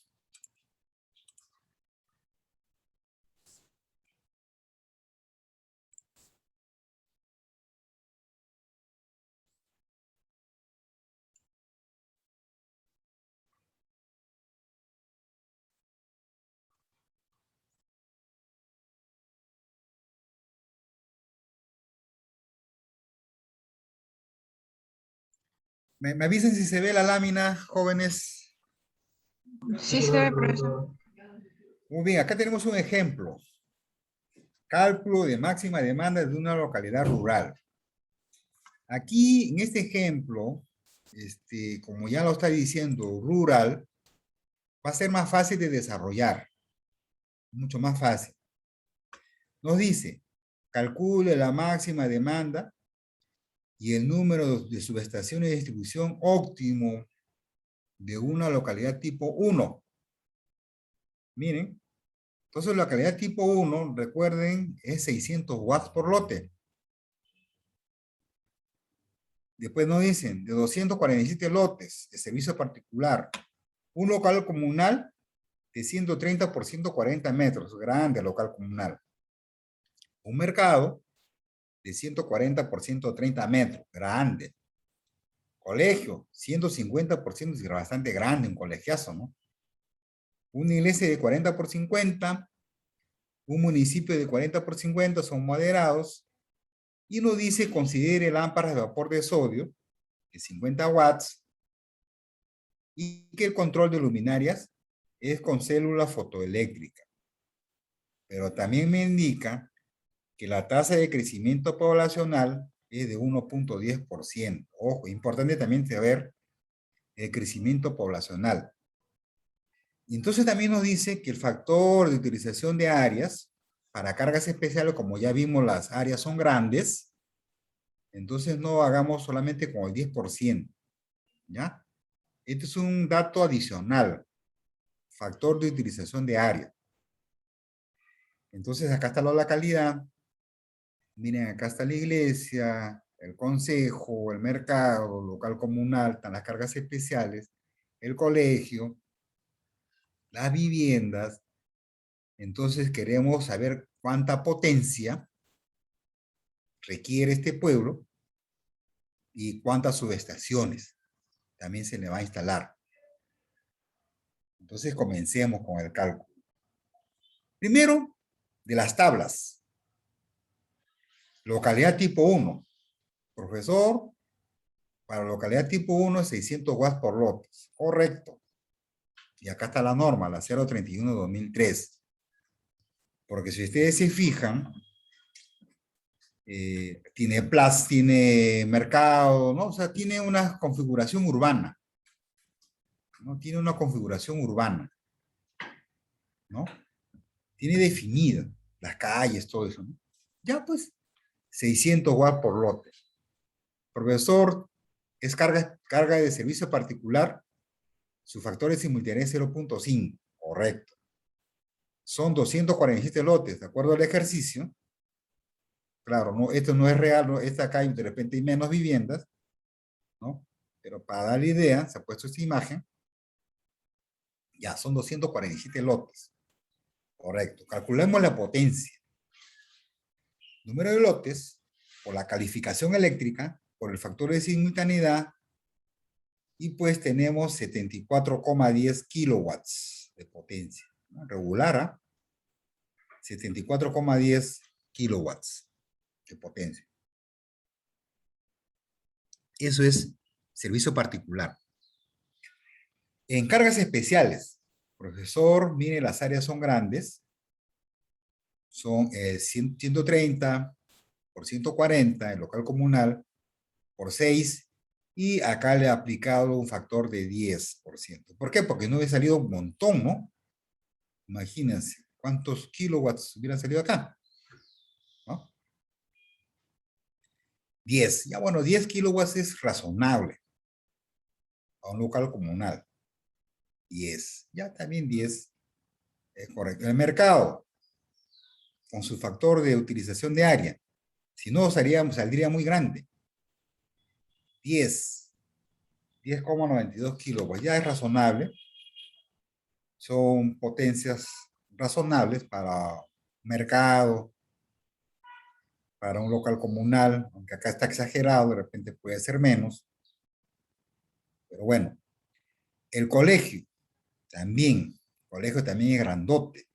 ¿Me avisen si se ve la lámina, jóvenes? Sí se ve, profesor. Muy bien, acá tenemos un ejemplo. Cálculo de máxima demanda de una localidad rural. Aquí, en este ejemplo, como ya lo está diciendo, rural, va a ser más fácil de desarrollar. Mucho más fácil. Nos dice, calcule la máxima demanda y el número de subestaciones de distribución óptimo de una localidad tipo 1. Miren, entonces la localidad tipo 1, recuerden, es 600 watts por lote. Después nos dicen, de 247 lotes de servicio particular, un local comunal de 130 por 140 metros, grande local comunal. Un mercado de 140 por 130 metros, grande. Colegio, 150 por 100, bastante grande, un colegiazo, ¿no? Una iglesia de 40 por 50, un municipio de 40 por 50 son moderados, y nos dice considere lámparas de vapor de sodio de 50 watts y que el control de luminarias es con célula fotoeléctrica. Pero también me indica que la tasa de crecimiento poblacional es de 1.10%. Ojo, importante también saber el crecimiento poblacional. Y entonces también nos dice que el factor de utilización de áreas para cargas especiales, como ya vimos, las áreas son grandes, entonces no hagamos solamente con el 10%, ¿ya? Este es un dato adicional, factor de utilización de área. Entonces acá está la localidad, miren, acá está la iglesia, el consejo, el mercado, local comunal, están las cargas especiales, el colegio, las viviendas. Entonces queremos saber cuánta potencia requiere este pueblo y cuántas subestaciones también se le va a instalar. Entonces comencemos con el cálculo. Primero, de las tablas. Localidad tipo 1. Profesor, para localidad tipo 1 es 600 watts por lotes. Correcto. Y acá está la norma, la 031-2003. Porque si ustedes se fijan, tiene plaza, tiene mercado, ¿no? O sea, tiene una configuración urbana. ¿No? Tiene una configuración urbana. ¿No? Tiene definida las calles, todo eso, ¿no? Ya pues, 600 watts por lote. Profesor, es carga de servicio particular, su factor de simultaneidad es 0.5, correcto. Son 247 lotes, de acuerdo al ejercicio. Claro, no, esto no es real, no, esta acá de repente hay menos viviendas, ¿no? Pero para dar la idea, se ha puesto esta imagen. Ya, son 247 lotes. Correcto. Calculemos la potencia. Número de lotes, por la calificación eléctrica, por el factor de simultaneidad, y pues tenemos 74,10 kilowatts de potencia, ¿no? Regular, ¿ah? 74,10 kilowatts de potencia. Eso es servicio particular. En cargas especiales, profesor, mire, las áreas son grandes. Son 130 por 140, el local comunal, por 6, y acá le he aplicado un factor de 10%. ¿Por qué? Porque no hubiera salido un montón, ¿no? Imagínense, ¿cuántos kilowatts hubieran salido acá? ¿No? 10. Ya bueno, 10 kilowatts es razonable a un local comunal. 10. Ya también 10 es correcto. El mercado, con su factor de utilización de área, si no saldría muy grande. 10,92 kilowatts, ya es razonable. Son potencias razonables para mercado, para un local comunal, aunque acá está exagerado, de repente puede ser menos. Pero bueno, el colegio también es grandote.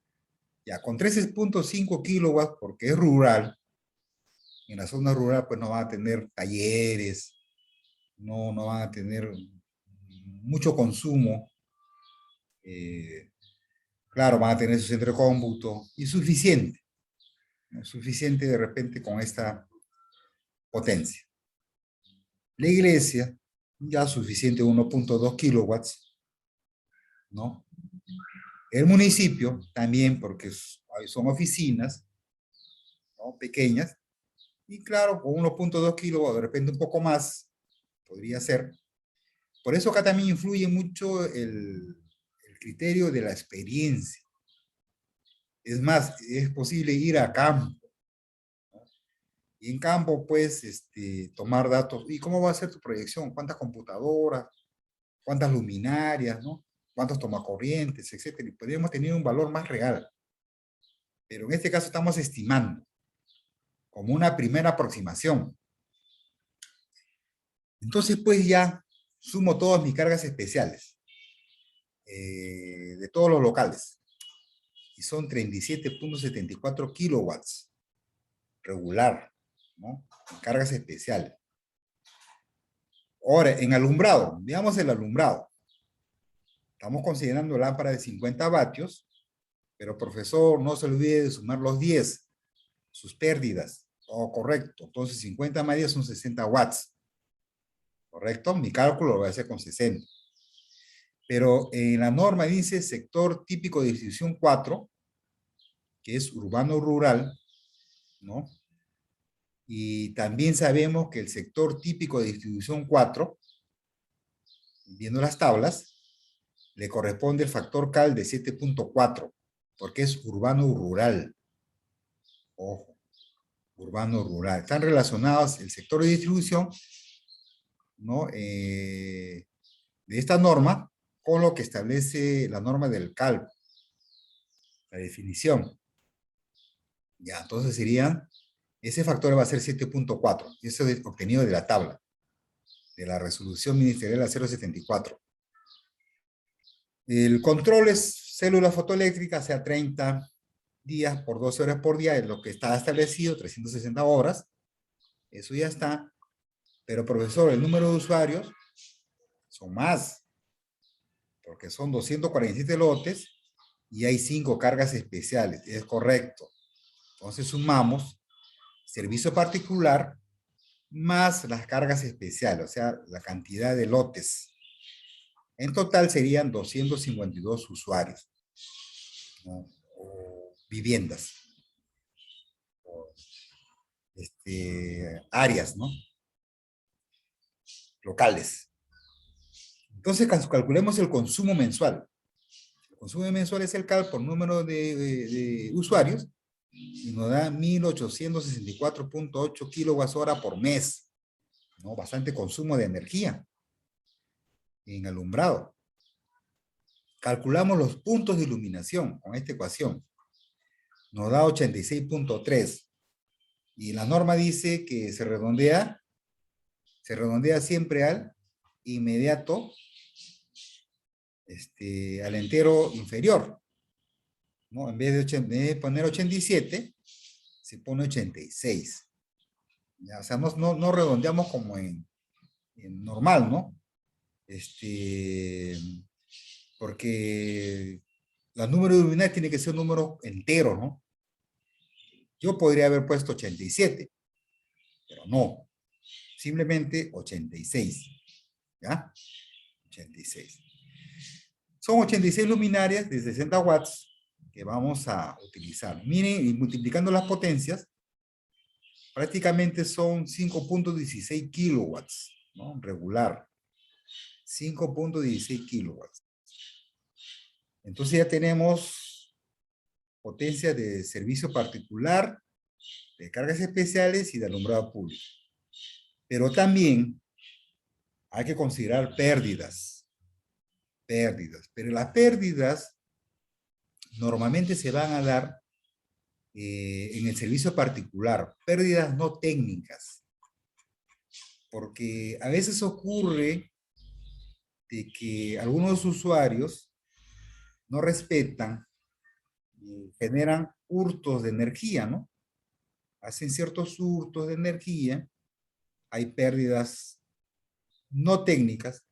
Ya con 13,5 kilowatts, porque es rural, en la zona rural pues no van a tener talleres, no van a tener mucho consumo. Claro, van a tener su centro de cómputo y suficiente. ¿No? Suficiente de repente con esta potencia. La iglesia, ya suficiente 1,2 kilowatts, ¿no? El municipio también, porque son oficinas, ¿no? Pequeñas, y claro, con 1,2 kilowatts, de repente un poco más, podría ser. Por eso acá también influye mucho el criterio de la experiencia. Es más, es posible ir a campo. Y en campo, pues, tomar datos. ¿Y cómo va a ser tu proyección? ¿Cuántas computadoras? ¿Cuántas luminarias? ¿No? ¿Cuántos tomacorrientes? Etcétera. Y podríamos tener un valor más real. Pero en este caso estamos estimando como una primera aproximación. Entonces, pues ya sumo todas mis cargas especiales de todos los locales. Y son 37,74 kilowatts regular, ¿no? En cargas especiales. Ahora, en alumbrado, veamos el alumbrado. Estamos considerando lámpara de 50 vatios, pero profesor, no se olvide de sumar los 10, sus pérdidas. Oh, correcto. Entonces, 50 más 10 son 60 watts. ¿Correcto? Mi cálculo lo voy a hacer con 60. Pero en la norma dice sector típico de distribución 4, que es urbano-rural, ¿no? Y también sabemos que el sector típico de distribución 4, viendo las tablas, le corresponde el factor CAL de 7,4, porque es urbano-rural. Ojo, urbano-rural. Están relacionados el sector de distribución, ¿no? De esta norma con lo que establece la norma del CAL, la definición. Ya, entonces serían, ese factor va a ser 7,4, y eso es obtenido de la tabla, de la resolución ministerial a 074. El control es célula fotoeléctrica, sea 30 días por 12 horas por día, es lo que está establecido, 360 horas. Eso ya está. Pero, profesor, el número de usuarios son más, porque son 247 lotes y hay 5 cargas especiales. Es correcto. Entonces sumamos servicio particular más las cargas especiales, o sea, la cantidad de lotes. En total serían 252 usuarios, ¿no? O viviendas, o áreas, ¿no? Locales. Entonces calculemos el consumo mensual. El consumo mensual es el CAL por número de usuarios y nos da 1864,8 kilowatts hora por mes, ¿no? Bastante consumo de energía en alumbrado. calculamos los puntos de iluminación con esta ecuación. Nos da 86.3. Y la norma dice que se redondea siempre al inmediato, al entero inferior, ¿no? En vez de poner 87, se pone 86. Ya, o sea, no redondeamos como en normal, ¿no? Porque los números luminares tiene que ser un número entero, ¿no? Yo podría haber puesto 87, pero no. Simplemente 86. ¿Ya? 86. Son 86 luminarias de 60 watts que vamos a utilizar. Miren, y multiplicando las potencias, prácticamente son 5.16 kilowatts, ¿no? Regular. 5.16 kilowatts. Entonces ya tenemos potencia de servicio particular, de cargas especiales y de alumbrado público. Pero también hay que considerar pérdidas. Pero las pérdidas normalmente se van a dar en el servicio particular, pérdidas no técnicas. Porque a veces ocurre de que algunos usuarios no respetan y generan hurtos de energía, ¿no? Hacen ciertos hurtos de energía, hay pérdidas no técnicas,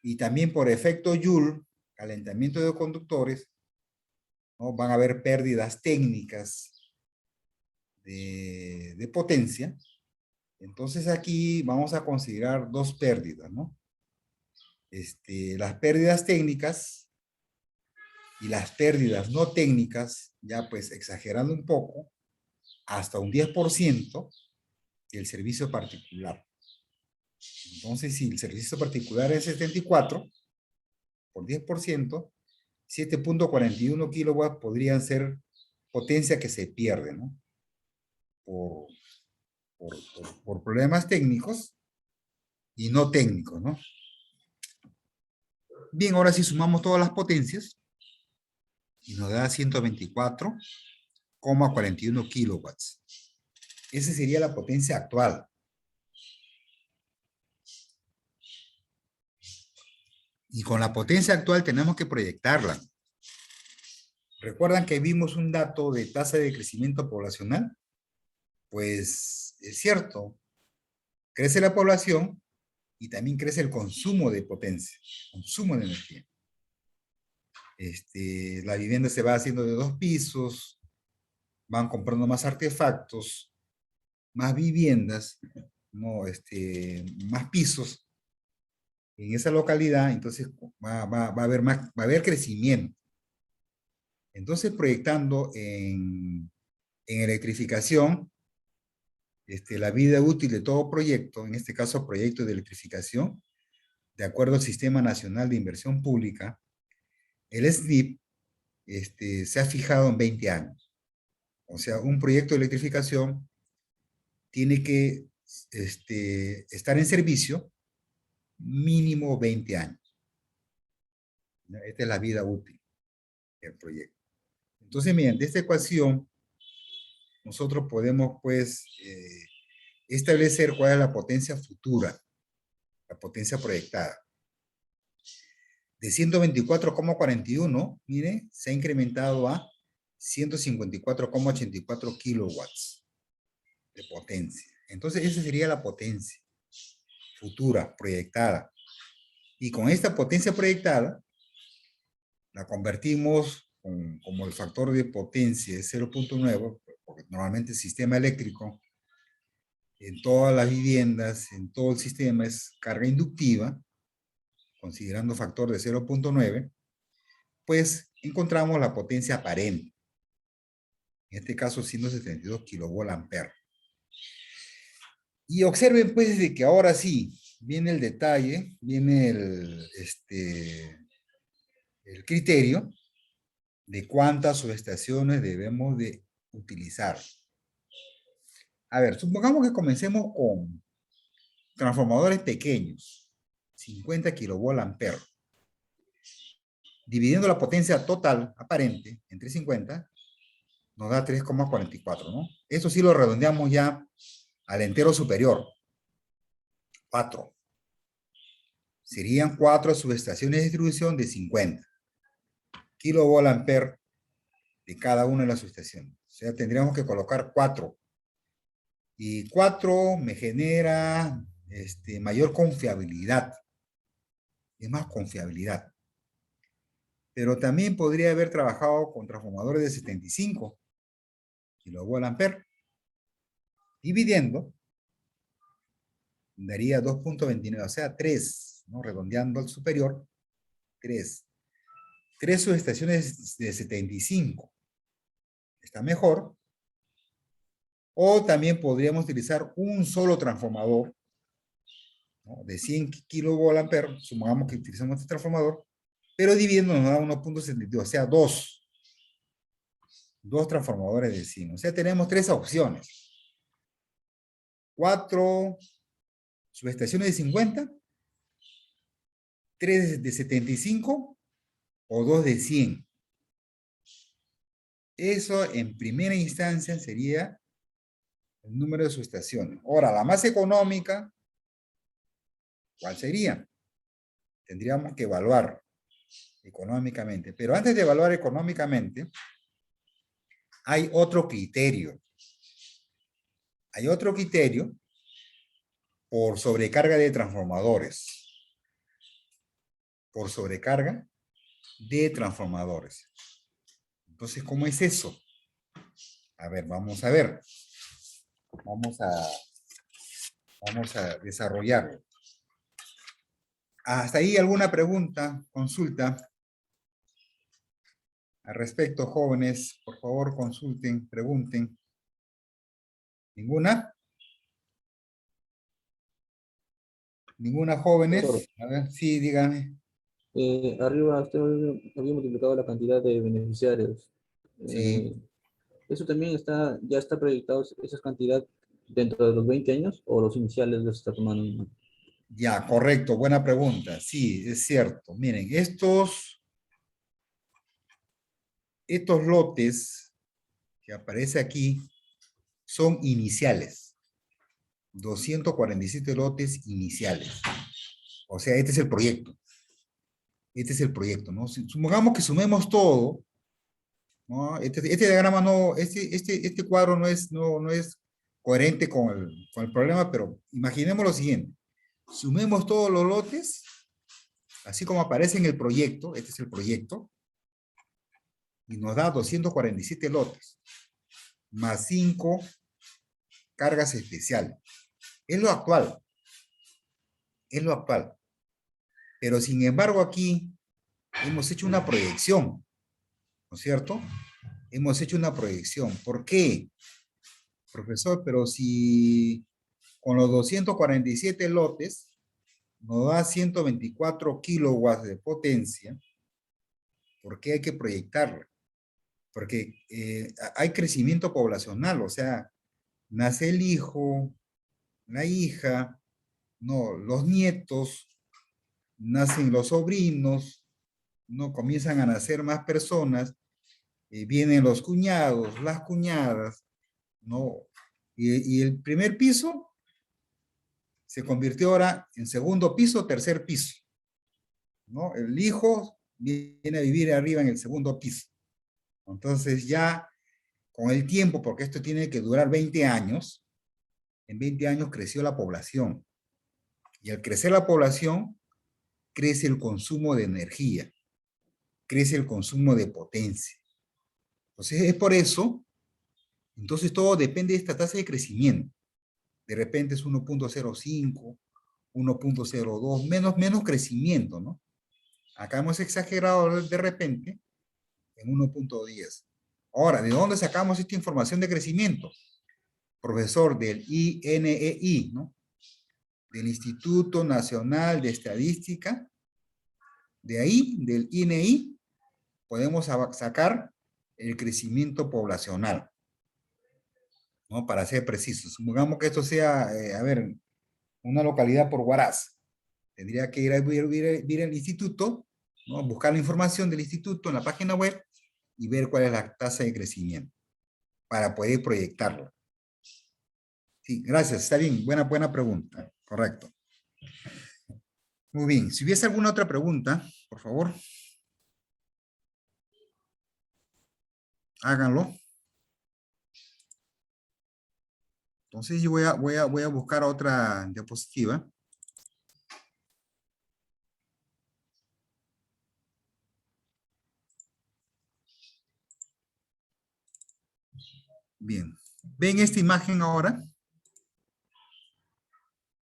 y también por efecto Joule, calentamiento de conductores, ¿no? Van a haber pérdidas técnicas de potencia. Entonces aquí vamos a considerar dos pérdidas, ¿no? Las pérdidas técnicas y las pérdidas no técnicas, ya pues exagerando un poco, hasta un 10% del servicio particular. Entonces, si el servicio particular es 74, por 10%, 7.41 kilowatts podrían ser potencia que se pierde, ¿no? Por problemas técnicos y no técnicos, ¿no? Bien, ahora sí sumamos todas las potencias y nos da 124,41 kilowatts. Esa sería la potencia actual. Y con la potencia actual tenemos que proyectarla. ¿Recuerdan que vimos un dato de tasa de crecimiento poblacional? Pues es cierto, crece la población y también crece el consumo de potencia, consumo de energía. La vivienda se va haciendo de 2 pisos, van comprando más artefactos, más viviendas, ¿no? Más pisos en esa localidad, entonces va a haber crecimiento. Entonces, proyectando en electrificación, la vida útil de todo proyecto, en este caso proyecto de electrificación, de acuerdo al Sistema Nacional de Inversión Pública, el SNIP se ha fijado en 20 años. O sea, un proyecto de electrificación tiene que estar en servicio mínimo 20 años. Esta es la vida útil del proyecto. Entonces, mediante esta ecuación, nosotros podemos, pues, establecer cuál es la potencia futura, la potencia proyectada. De 124,41, mire, se ha incrementado a 154,84 kilowatts de potencia. Entonces, esa sería la potencia futura, proyectada. Y con esta potencia proyectada, la convertimos como el factor de potencia es 0.9, porque normalmente el sistema eléctrico en todas las viviendas, en todo el sistema es carga inductiva, considerando factor de 0.9, pues encontramos la potencia aparente. En este caso, 172 kilovolt-ampere. Y observen pues de que ahora sí, viene el detalle, viene el criterio de cuántas subestaciones debemos de utilizar. A ver, supongamos que comencemos con transformadores pequeños, 50 kilovolt-ampere. dividiendo la potencia total aparente entre 50, nos da 3,44, ¿no? Eso sí lo redondeamos ya al entero superior. 4. Serían 4 subestaciones de distribución de 50 kilovolt-ampere de cada una de las subestaciones. O sea, tendríamos que colocar 4. Y 4 me genera mayor confiabilidad. Es más confiabilidad. Pero también podría haber trabajado con transformadores de 75 kilovolt-ampere. Dividiendo, daría 2,29, o sea, 3, ¿no? Redondeando al superior, 3. 3 subestaciones de 75. Está mejor. O también podríamos utilizar un solo transformador, ¿no? De 100 kilovolt-ampere, supongamos que utilizamos este transformador, pero dividiendo nos da 1,72, o sea, 2 transformadores de 100. O sea, tenemos 3 opciones. 4 subestaciones de 50, 3 de 75 o 2 de 100. Eso en primera instancia sería el número de subestaciones. Ahora, la más económica, ¿cuál sería? Tendríamos que evaluar económicamente. Pero antes de evaluar económicamente, hay otro criterio. Hay otro criterio por sobrecarga de transformadores. Por sobrecarga de transformadores. Entonces, ¿cómo es eso? A ver, vamos a ver. Vamos a desarrollarlo. ¿Hasta ahí alguna pregunta, consulta? Al respecto, jóvenes, por favor, consulten, pregunten. ¿Ninguna? ¿Ninguna, jóvenes? Profesor, A ver, sí, dígame. arriba usted había multiplicado la cantidad de beneficiarios. Sí, ¿Eso también ya está proyectado esa cantidad dentro de los 20 años o los iniciales los está tomando? ya, correcto, buena pregunta. Sí, es cierto. Miren, estos lotes que aparece aquí son iniciales. 247 lotes iniciales. O sea, este es el proyecto. Este es el proyecto, ¿no? Supongamos que sumemos todo, ¿no? Este diagrama no, este cuadro no es coherente con el problema, pero imaginemos lo siguiente. Sumemos todos los lotes, así como aparece en el proyecto, este es el proyecto, y nos da 247 lotes, más 5 cargas especiales. Es lo actual. Es lo actual. Pero sin embargo aquí hemos hecho una proyección, ¿no es cierto? Hemos hecho una proyección. ¿Por qué, profesor? Pero si con los 247 lotes nos da 124 kilowatts de potencia, ¿por qué hay que proyectarla? Porque hay crecimiento poblacional, o sea, nace el hijo, la hija, no, los nietos, nacen los sobrinos, no comienzan a nacer más personas, vienen los cuñados, las cuñadas, no, y el primer piso se convirtió ahora en segundo piso, tercer piso, ¿no? El hijo viene a vivir arriba en el segundo piso. Entonces ya con el tiempo, porque esto tiene que durar 20 años, en 20 años creció la población. Y al crecer la población, crece el consumo de energía, crece el consumo de potencia. Entonces es por eso, entonces todo depende de esta tasa de crecimiento. De repente es 1,05, 1,02, menos crecimiento, ¿no? Acá hemos exagerado de repente en 1,10. Ahora, ¿de dónde sacamos esta información de crecimiento? Profesor, del INEI, ¿no? Del Instituto Nacional de Estadística. De ahí, del INEI, podemos sacar el crecimiento poblacional, ¿no? Para ser precisos. Supongamos que esto sea, a ver, una localidad por Huaraz. Tendría que ir al instituto ¿no? Buscar la información del instituto en la página web y ver cuál es la tasa de crecimiento para poder proyectarlo. Sí, gracias, está bien, buena pregunta, correcto. Muy bien, si hubiese alguna otra pregunta, por favor, háganlo. Entonces yo voy a buscar otra diapositiva. Bien, ¿ven esta imagen ahora?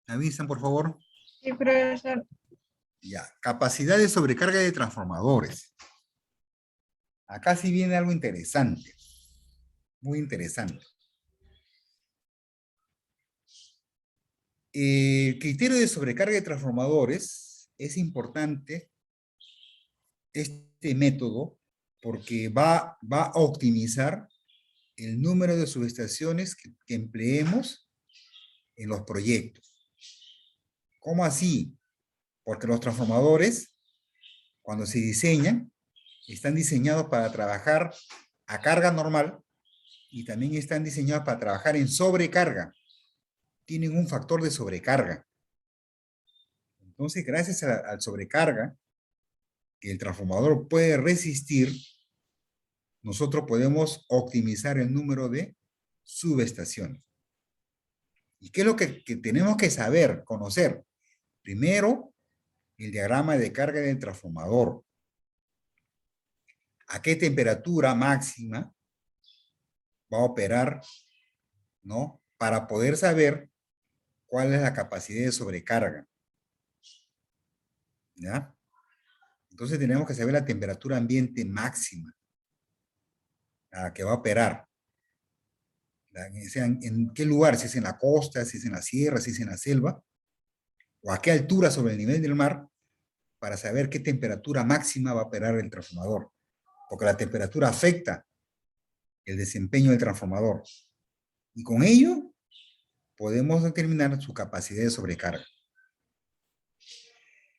¿Me avisan, por favor? Sí, profesor. Ya, capacidad de sobrecarga de transformadores. Acá sí viene algo interesante, muy interesante. El criterio de sobrecarga de transformadores es importante, este método, porque va a optimizar el número de subestaciones que empleemos en los proyectos. ¿Cómo así? Porque los transformadores, cuando se diseñan, están diseñados para trabajar a carga normal y también están diseñados para trabajar en sobrecarga. Tienen un factor de sobrecarga. Entonces, gracias al sobrecarga que el transformador puede resistir, nosotros podemos optimizar el número de subestaciones. ¿Y qué es lo que tenemos que saber, conocer? Primero, el diagrama de carga del transformador. ¿A qué temperatura máxima va a operar, ¿no? Para poder saber cuál es la capacidad de sobrecarga. ¿Ya? Entonces tenemos que saber la temperatura ambiente máxima a la que va a operar. En qué lugar, si es en la costa, si es en la sierra, si es en la selva, o a qué altura sobre el nivel del mar, para saber qué temperatura máxima va a operar el transformador. Porque la temperatura afecta el desempeño del transformador. Y con ello podemos determinar su capacidad de sobrecarga.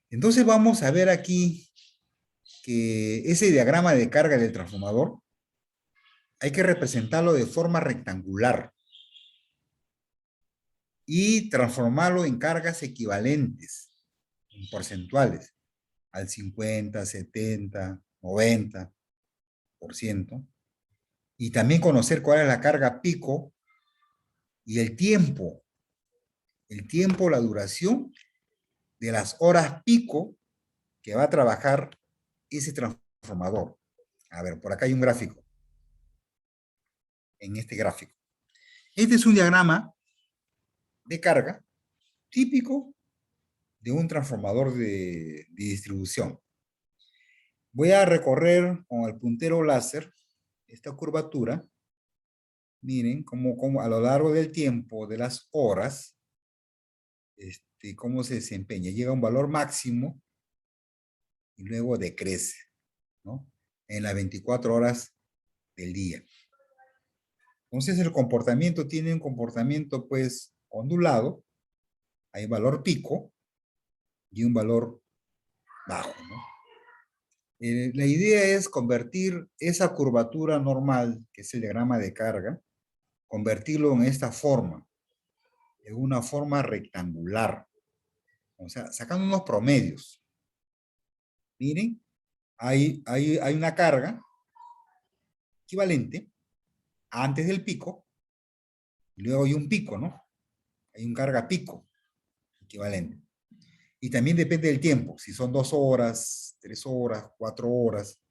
Entonces vamos a ver aquí que ese diagrama de carga del transformador hay que representarlo de forma rectangular y transformarlo en cargas equivalentes, en porcentuales, al 50, 70, 90%. Y también conocer cuál es la carga pico y el tiempo, la duración de las horas pico que va a trabajar ese transformador. A ver, por acá hay un gráfico. En este gráfico. Este es un diagrama de carga típico de un transformador de distribución. Voy a recorrer con el puntero láser esta curvatura. Miren cómo a lo largo del tiempo, de las horas, cómo se desempeña. Llega a un valor máximo y luego decrece, ¿no? En las 24 horas del día. Entonces el comportamiento tiene un comportamiento pues ondulado. Hay valor pico y un valor bajo, ¿no? La idea es convertir esa curvatura normal, que es el diagrama de carga, convertirlo en esta forma, en una forma rectangular. O sea, sacando unos promedios. Miren, hay una carga equivalente antes del pico, y luego hay un pico, ¿no? Hay un carga pico equivalente. Y también depende del tiempo, si son 2 horas, 3 horas, 4 horas,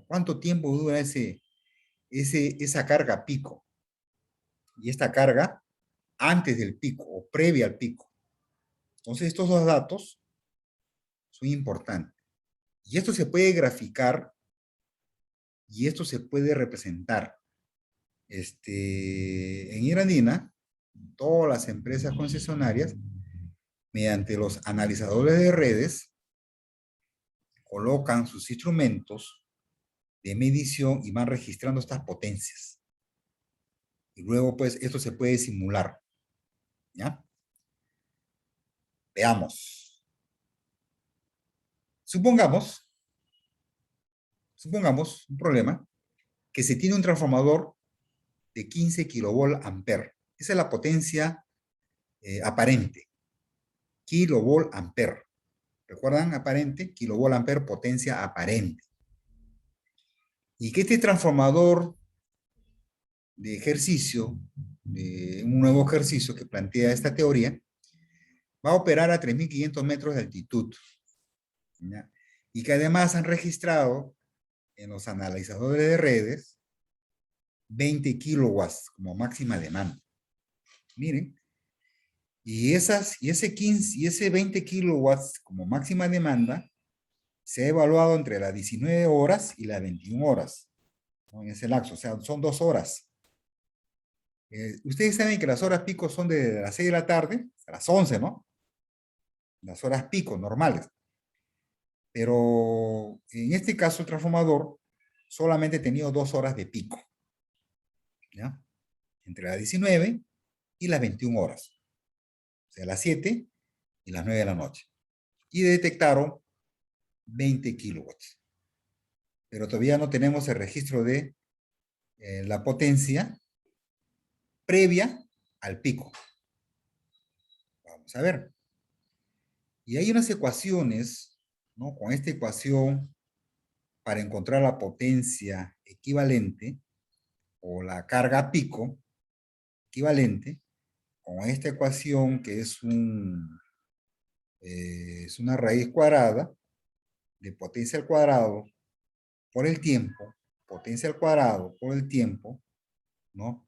¿cuánto tiempo dura esa carga pico? Y esta carga antes del pico o previa al pico. Entonces estos dos datos son importantes. Y esto se puede graficar y esto se puede representar. En Irandina, todas las empresas concesionarias, mediante los analizadores de redes, colocan sus instrumentos de medición y van registrando estas potencias. Y luego, pues, esto se puede simular. ¿Ya? Veamos. Supongamos supongamos un problema, que se tiene un transformador de 15 kilovolt ampere. Esa es la potencia aparente. Kilovolt ampere. ¿Recuerdan? Aparente, kilovolt ampere, potencia aparente. Y que este transformador de ejercicio, de un nuevo ejercicio que plantea esta teoría, va a operar a 3.500 metros de altitud. ¿Ya? Y que además han registrado en los analizadores de redes 20 kilowatts como máxima demanda. Miren, y ese 20 kilowatts como máxima demanda se ha evaluado entre las 19 horas y las 21 horas, ¿no? En ese lapso, o sea, son 2 horas. Ustedes saben que las horas pico son de las 6 de la tarde a las 11, ¿no? Las horas pico normales. Pero en este caso el transformador solamente ha tenido 2 horas de pico, ¿ya? Entre las 19 y las 21 horas. O sea, las 7 y las 9 de la noche. Y detectaron 20 kilowatts. Pero todavía no tenemos el registro de la potencia previa al pico. Vamos a ver. Y hay unas ecuaciones, ¿no? Con esta ecuación para encontrar la potencia equivalente o la carga pico equivalente, con esta ecuación que es una raíz cuadrada de potencia al cuadrado por el tiempo, potencia al cuadrado por el tiempo, ¿no?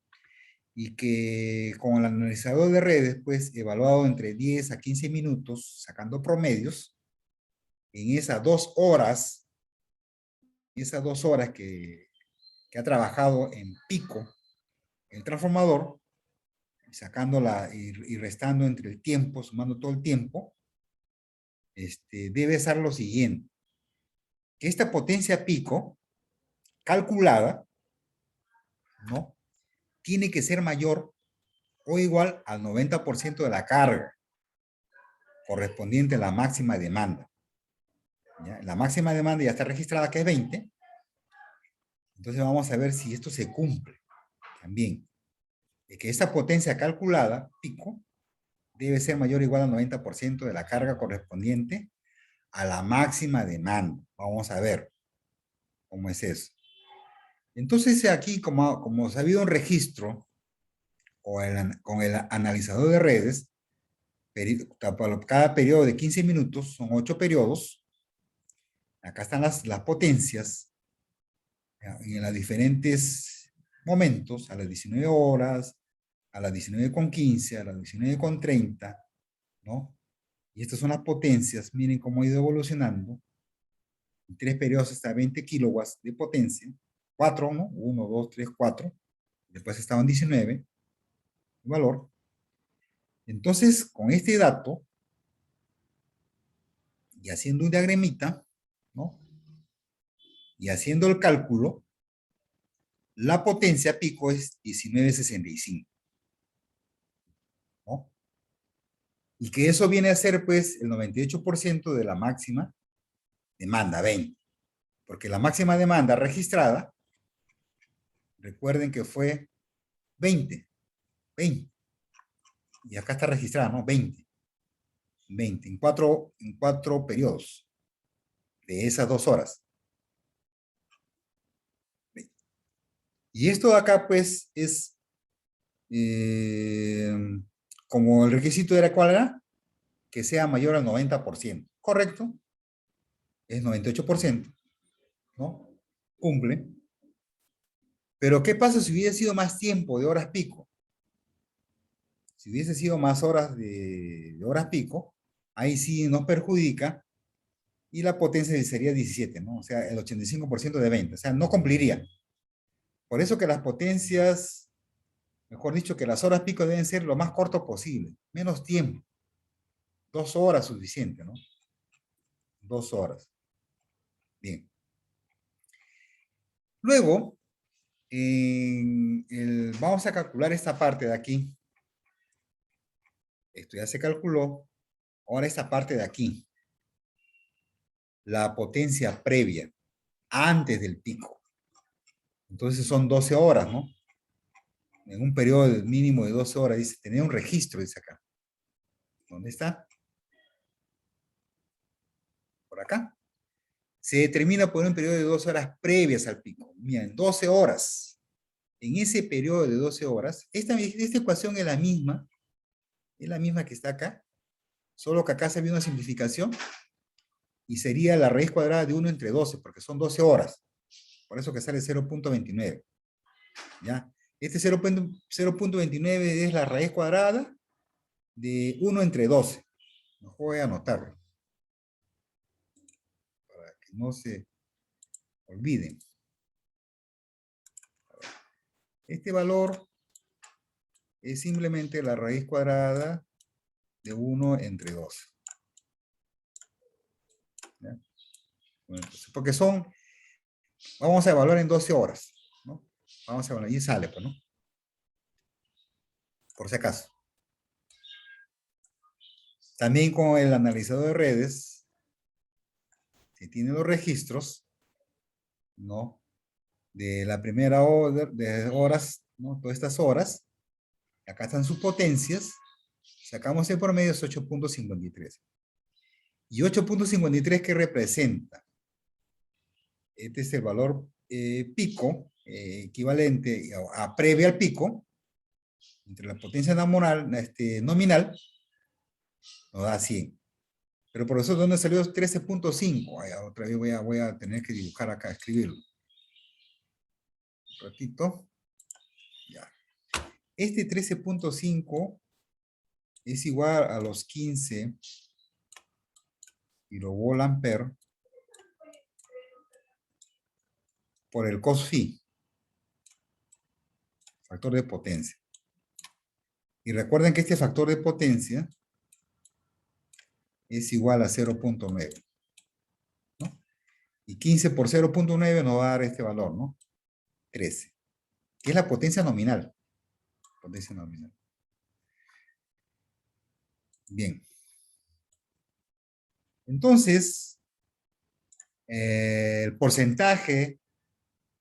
Y que con el analizador de redes, pues, evaluado entre 10 a 15 minutos, sacando promedios, en esas 2 horas, que ha trabajado en pico el transformador, sacándola y restando entre el tiempo, sumando todo el tiempo, debe ser lo siguiente, que esta potencia pico calculada, ¿no? Tiene que ser mayor o igual al 90% de la carga correspondiente a la máxima demanda. ¿Ya? La máxima demanda ya está registrada, que es 20. Entonces vamos a ver si esto se cumple también. De que esta potencia calculada, pico, debe ser mayor o igual al 90% de la carga correspondiente a la máxima demanda. Vamos a ver cómo es eso. Entonces aquí, como ha habido un registro con el analizador de redes, cada periodo de 15 minutos, son 8 periodos. Acá están las potencias, ¿ya? En los diferentes momentos, a las 19 horas, a las 19:15, a las 19:30, ¿no? Y estas son las potencias, miren cómo ha ido evolucionando. En 3 periodos hasta 20 kilowatts de potencia, 4, ¿no? 1, 2, 3, 4, después estaban 19, el valor. Entonces, con este dato, y haciendo un diagramita, ¿no? Y haciendo el cálculo, la potencia pico es 1965, ¿no? Y que eso viene a ser, pues, el 98% de la máxima demanda, 20. Porque la máxima demanda registrada, recuerden que fue 20. Y acá está registrada, ¿no? 20 en cuatro periodos de esas 2 horas. Y esto de acá, pues, es como el requisito era, ¿cuál era? Que sea mayor al 90%. ¿Correcto? Es 98%, ¿no? Cumple. Pero ¿qué pasa si hubiese sido más tiempo de horas pico? Si hubiese sido más horas de horas pico, ahí sí nos perjudica y la potencia sería 17, ¿no? O sea, el 85% de 20. O sea, no cumpliría. Por eso que las potencias, mejor dicho, que las horas pico deben ser lo más corto posible, menos tiempo. 2 horas suficiente, ¿no? 2 horas. Bien. Luego, vamos a calcular esta parte de aquí. Esto ya se calculó. Ahora esta parte de aquí. La potencia previa. antes del pico. Entonces son 12 horas, ¿no? En un periodo mínimo de 12 horas, dice, tener un registro, dice acá. ¿Dónde está? Por acá. Se determina por un periodo de 12 horas previas al pico. Miren, 12 horas. En ese periodo de 12 horas, esta ecuación es la misma que está acá, solo que acá se había una simplificación y sería la raíz cuadrada de 1 entre 12, porque son 12 horas. Por eso que sale 0.29. ¿Ya? Este 0.29 es la raíz cuadrada de 1 entre 12. Mejor voy a anotarlo para que no se olviden. Este valor es simplemente la raíz cuadrada de 1 entre 12. ¿Ya? Bueno, entonces, porque vamos a evaluar en 12 horas, ¿no? Vamos a evaluar, y sale, pues, ¿no? Por si acaso. También con el analizador de redes, si tiene los registros, ¿no? De la primera hora, de horas, ¿no? Todas estas horas, acá están sus potencias, sacamos el promedio, es 8.53. ¿Y 8.53 qué representa? Este es el valor pico, equivalente a previa al pico, entre la potencia nominal, nos da 100. Pero por eso, ¿dónde salió 13.5? Otra vez voy a tener que dibujar acá, escribirlo. Un ratito. Ya. Este 13.5 es igual a los 15 kilovolt-ampere por el cos phi, factor de potencia. Y recuerden que este factor de potencia es igual a 0.9. ¿No? Y 15 por 0.9 nos va a dar este valor, ¿no? 13. Que es la potencia nominal. Potencia nominal. Bien. Entonces, el porcentaje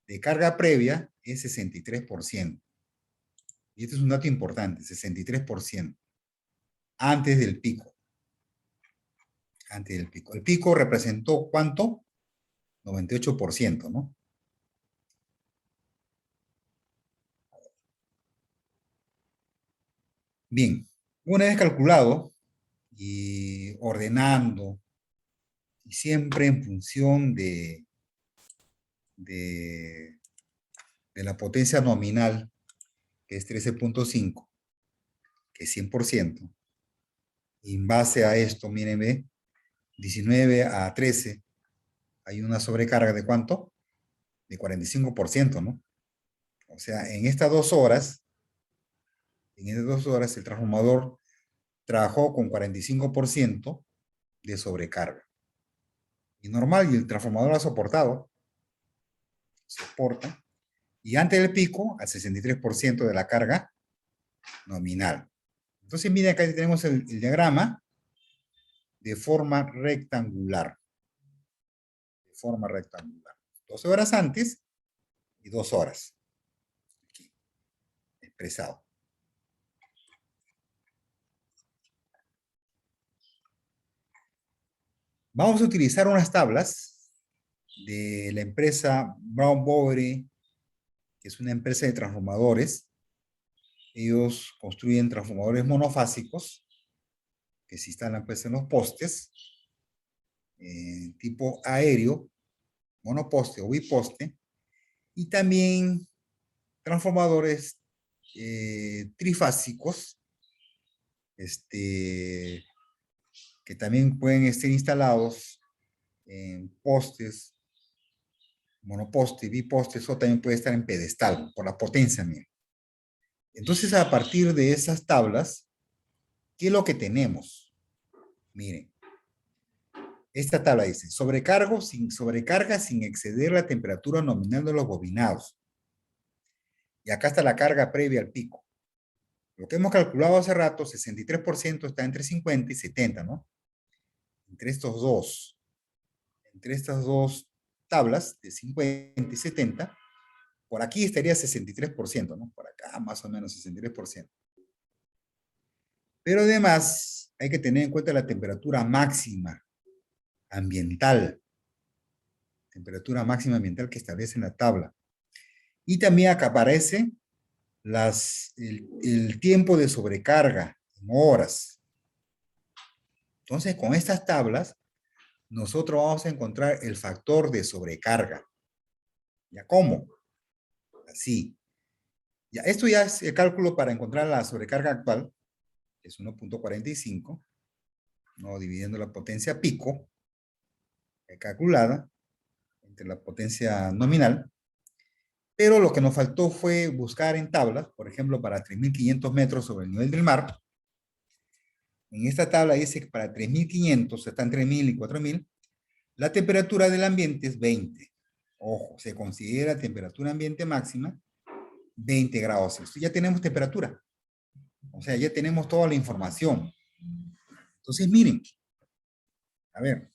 de carga previa es 63%. Y este es un dato importante, 63%. Antes del pico. Antes del pico. El pico representó ¿cuánto? 98%, ¿no? Bien, una vez calculado y ordenando, y siempre en función de la potencia nominal, que es 13.5, que es 100%, y en base a esto, miren, ve, 19 a 13, hay una sobrecarga de ¿cuánto? De 45%, ¿no? O sea, en estas 2 horas, el transformador trabajó con 45% de sobrecarga. Y normal, y el transformador ha soportado, soporta, y antes del pico, al 63% de la carga nominal. Entonces, miren, acá tenemos el diagrama de forma rectangular. De forma rectangular. 12 horas antes y 2 horas. Aquí, expresado. Vamos a utilizar unas tablas de la empresa Brown Boveri, que es una empresa de transformadores. Ellos construyen transformadores monofásicos que se instalan pues en los postes, tipo aéreo, monoposte o biposte, y también transformadores trifásicos, que también pueden ser instalados en postes, monoposte, biposte, o también puede estar en pedestal, por la potencia misma. Entonces, a partir de esas tablas, ¿qué es lo que tenemos? Miren, esta tabla dice, sobrecarga sin exceder la temperatura nominal de los bobinados. Y acá está la carga previa al pico. Lo que hemos calculado hace rato, 63% está entre 50 y 70, ¿no? Entre estos dos tablas de 50 y 70, por aquí estaría 63%, ¿no? Por acá más o menos 63%. Pero además hay que tener en cuenta la temperatura máxima ambiental. Temperatura máxima ambiental que establece en la tabla. Y también acá aparece el tiempo de sobrecarga en horas. Entonces, con estas tablas, nosotros vamos a encontrar el factor de sobrecarga. ¿Ya cómo? Así. Ya, esto ya es el cálculo para encontrar la sobrecarga actual, que es 1.45, ¿no? Dividiendo la potencia pico, calculada, entre la potencia nominal. Pero lo que nos faltó fue buscar en tablas, por ejemplo, para 3.500 metros sobre el nivel del mar. En esta tabla dice que para 3.500, están 3.000 y 4.000, la temperatura del ambiente es 20. Ojo, se considera temperatura ambiente máxima 20 grados Celsius. Ya tenemos temperatura. O sea, ya tenemos toda la información. Entonces, miren. A ver.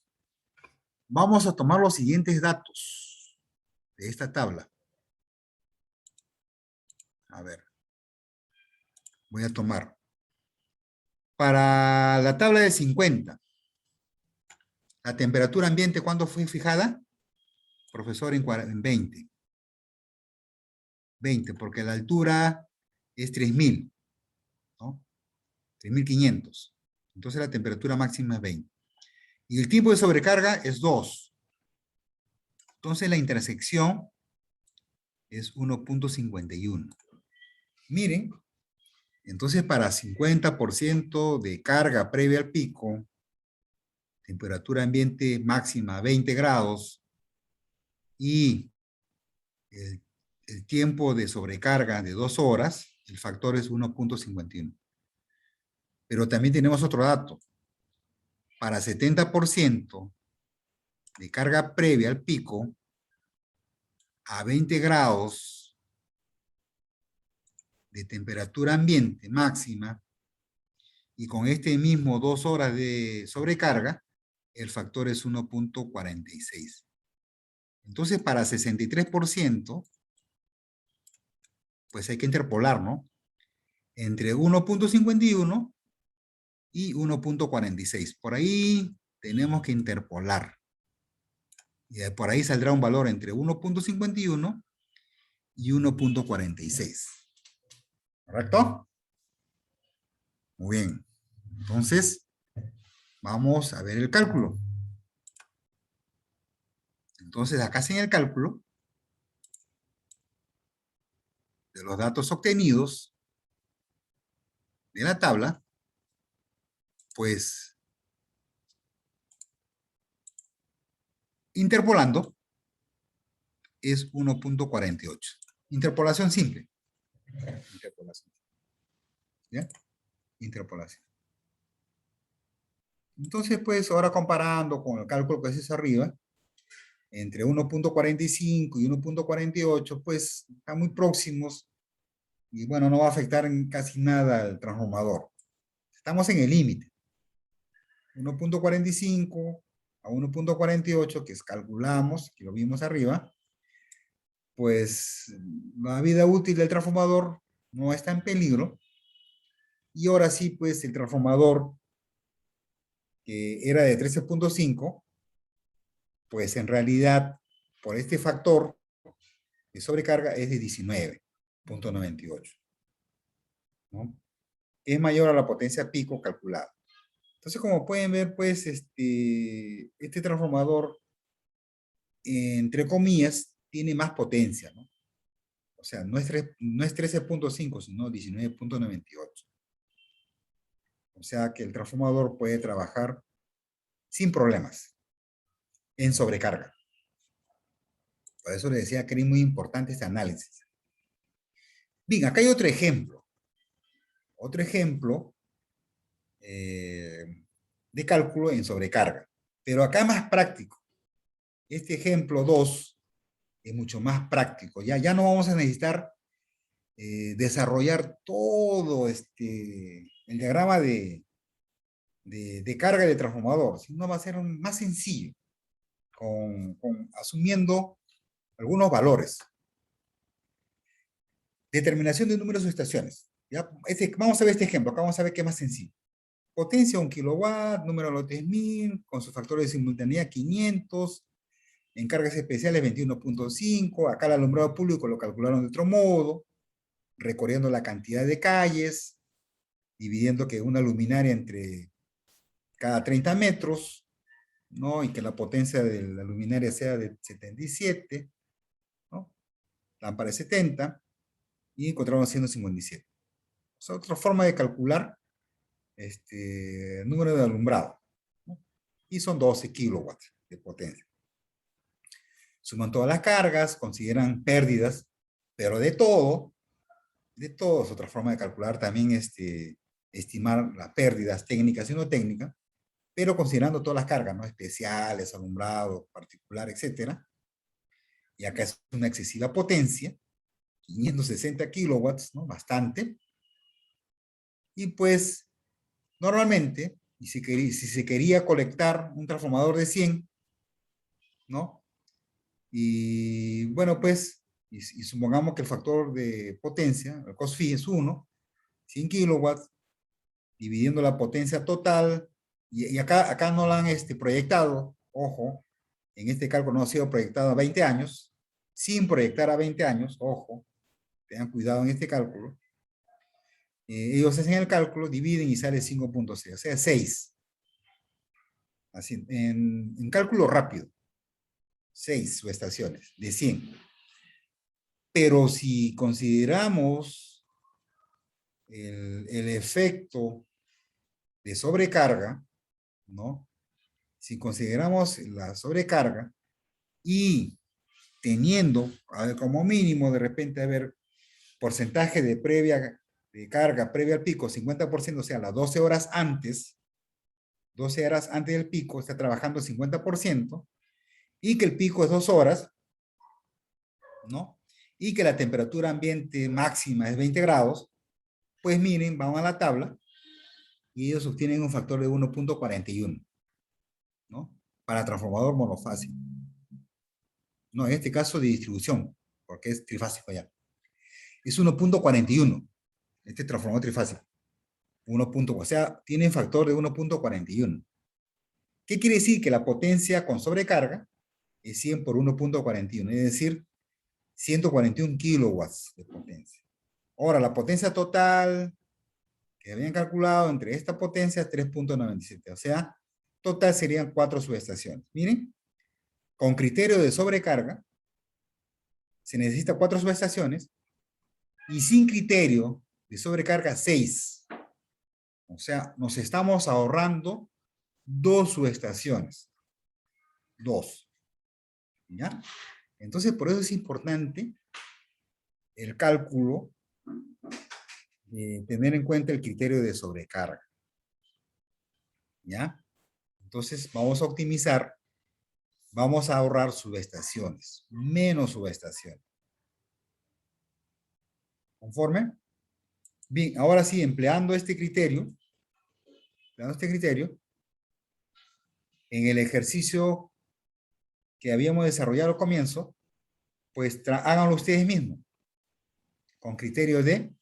Vamos a tomar los siguientes datos de esta tabla. A ver. Voy a tomar. Para la tabla de 50. La temperatura ambiente, ¿cuándo fue fijada? Profesor, en 20. 20, porque la altura es 3.000, ¿no? 3.500. Entonces la temperatura máxima es 20. Y el tiempo de sobrecarga es 2. Entonces la intersección es 1.51. Miren, entonces para 50% de carga previa al pico, temperatura ambiente máxima 20 grados y el tiempo de sobrecarga de 2 horas, el factor es 1.51. Pero también tenemos otro dato. Para 70% de carga previa al pico, a 20 grados de temperatura ambiente máxima, y con este mismo 2 horas de sobrecarga, el factor es 1.46. Entonces, para 63%, pues hay que interpolar, ¿no? Entre 1.51 y 1.46. Por ahí tenemos que interpolar. Y por ahí saldrá un valor entre 1.51 y 1.46. ¿Correcto? Muy bien. Entonces, vamos a ver el cálculo. Entonces, acá en el cálculo de los datos obtenidos de la tabla, pues, interpolando, es 1.48. Interpolación simple. Interpolación. ¿Ya? Interpolación. Entonces, pues, ahora comparando con el cálculo que se hizo arriba, entre 1.45 y 1.48, pues, están muy próximos y, bueno, no va a afectar en casi nada al transformador. Estamos en el límite. 1.45 a 1.48, que es calculamos, que lo vimos arriba, pues la vida útil del transformador no está en peligro. Y ahora sí, pues el transformador que era de 13.5, pues en realidad, por este factor de sobrecarga es de 19.98, ¿no? Es mayor a la potencia pico calculada. Entonces, como pueden ver, pues este transformador, entre comillas, tiene más potencia, ¿no? O sea, no es 13.5, sino 19.98. O sea que el transformador puede trabajar sin problemas, en sobrecarga. Por eso le decía que era muy importante este análisis. Bien, acá hay otro ejemplo. Otro ejemplo de cálculo en sobrecarga. Pero acá más práctico. Este ejemplo 2 es mucho más práctico. Ya no vamos a necesitar desarrollar todo el diagrama de carga de transformador, sino va a ser más sencillo. asumiendo algunos valores. Determinación de números de estaciones. ¿Ya? Vamos a ver este ejemplo, acá vamos a ver qué es más sencillo. Potencia 1 kilowatt, número de lotes 1000, con sus factores de simultaneidad 500, en cargas especiales 21.5, acá el alumbrado público lo calcularon de otro modo, recorriendo la cantidad de calles, dividiendo que una luminaria entre cada 30 metros, ¿no? Y que la potencia de la luminaria sea de 77, ¿no? Lámpara de 70, y encontraron 157. O sea, otra forma de calcular el número de alumbrado, ¿no? Y son 12 kilowatts de potencia. Suman todas las cargas, consideran pérdidas, pero de todo es otra forma de calcular también estimar las pérdidas técnicas y no técnicas, pero considerando todas las cargas, ¿no? Especiales, alumbrado, particular, etcétera. Y acá es una excesiva potencia, 560 kilowatts, ¿no? Bastante. Y pues, normalmente, y si se quería colectar un transformador de 100, ¿no? Y bueno, pues, y supongamos que el factor de potencia, el cost phi es 1, 100 kilowatts, dividiendo la potencia total, y acá no la han proyectado, ojo, en este cálculo no ha sido proyectado a 20 años, sin proyectar a 20 años, ojo, tengan cuidado en este cálculo. Ellos hacen el cálculo, dividen y sale 5.6, o sea, 6. Así, en cálculo rápido, 6 subestaciones de 100. Pero si consideramos el efecto de sobrecarga, ¿no? Si consideramos la sobrecarga y teniendo, a ver, como mínimo, de repente, a ver, porcentaje de carga previa al pico, 50%, o sea, las 12 horas antes del pico, está trabajando 50%, y que el pico es 2 horas, ¿no? Y que la temperatura ambiente máxima es 20 grados, pues miren, vamos a la tabla, y ellos obtienen un factor de 1.41, ¿no? Para transformador monofásico. No, en este caso de distribución, porque es trifásico ya. Es 1.41, este transformador trifásico. 1. O sea, tiene un factor de 1.41. ¿Qué quiere decir? Que la potencia con sobrecarga es 100 por 1.41, es decir, 141 kilowatts de potencia. Ahora, la potencia total que habían calculado entre esta potencia es 3.97, o sea, total serían 4 subestaciones. Miren, con criterio de sobrecarga, se necesita 4 subestaciones, y sin criterio de sobrecarga, 6. O sea, nos estamos ahorrando 2 subestaciones. 2. ¿Ya? Entonces, por eso es importante el cálculo de tener en cuenta el criterio de sobrecarga. ¿Ya? Entonces, vamos a optimizar, vamos a ahorrar subestaciones, menos subestaciones. ¿Conforme? Bien, ahora sí, empleando este criterio, en el ejercicio que habíamos desarrollado al comienzo, pues háganlo ustedes mismos, con criterio de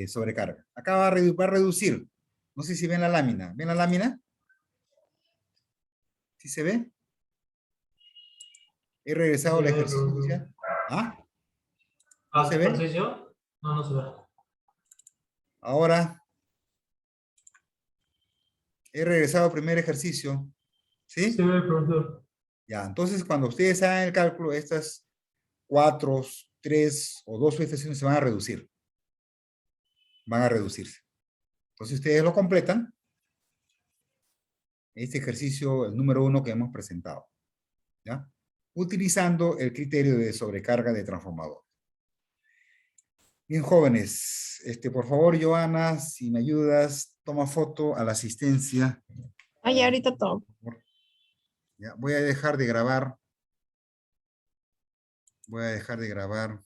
sobrecarga. Acá va a reducir. No sé si ven la lámina. ¿Ven la lámina? ¿Sí se ve? He regresado al ejercicio. ¿Ah? ¿No se ve? ¿Ejercicio? No, no se ve. Ahora, he regresado al primer ejercicio. ¿Sí? Se ve, profesor. Ya, entonces cuando ustedes hagan el cálculo, estas 4, 3 o 2 subestaciones se van a reducir. Van a reducirse. Entonces ustedes lo completan. Este ejercicio, el número 1 que hemos presentado. ¿Ya? Utilizando el criterio de sobrecarga de transformador. Bien, jóvenes, por favor, Joana, si me ayudas, toma foto a la asistencia. Ay, ahorita todo. Ya, voy a dejar de grabar. Voy a dejar de grabar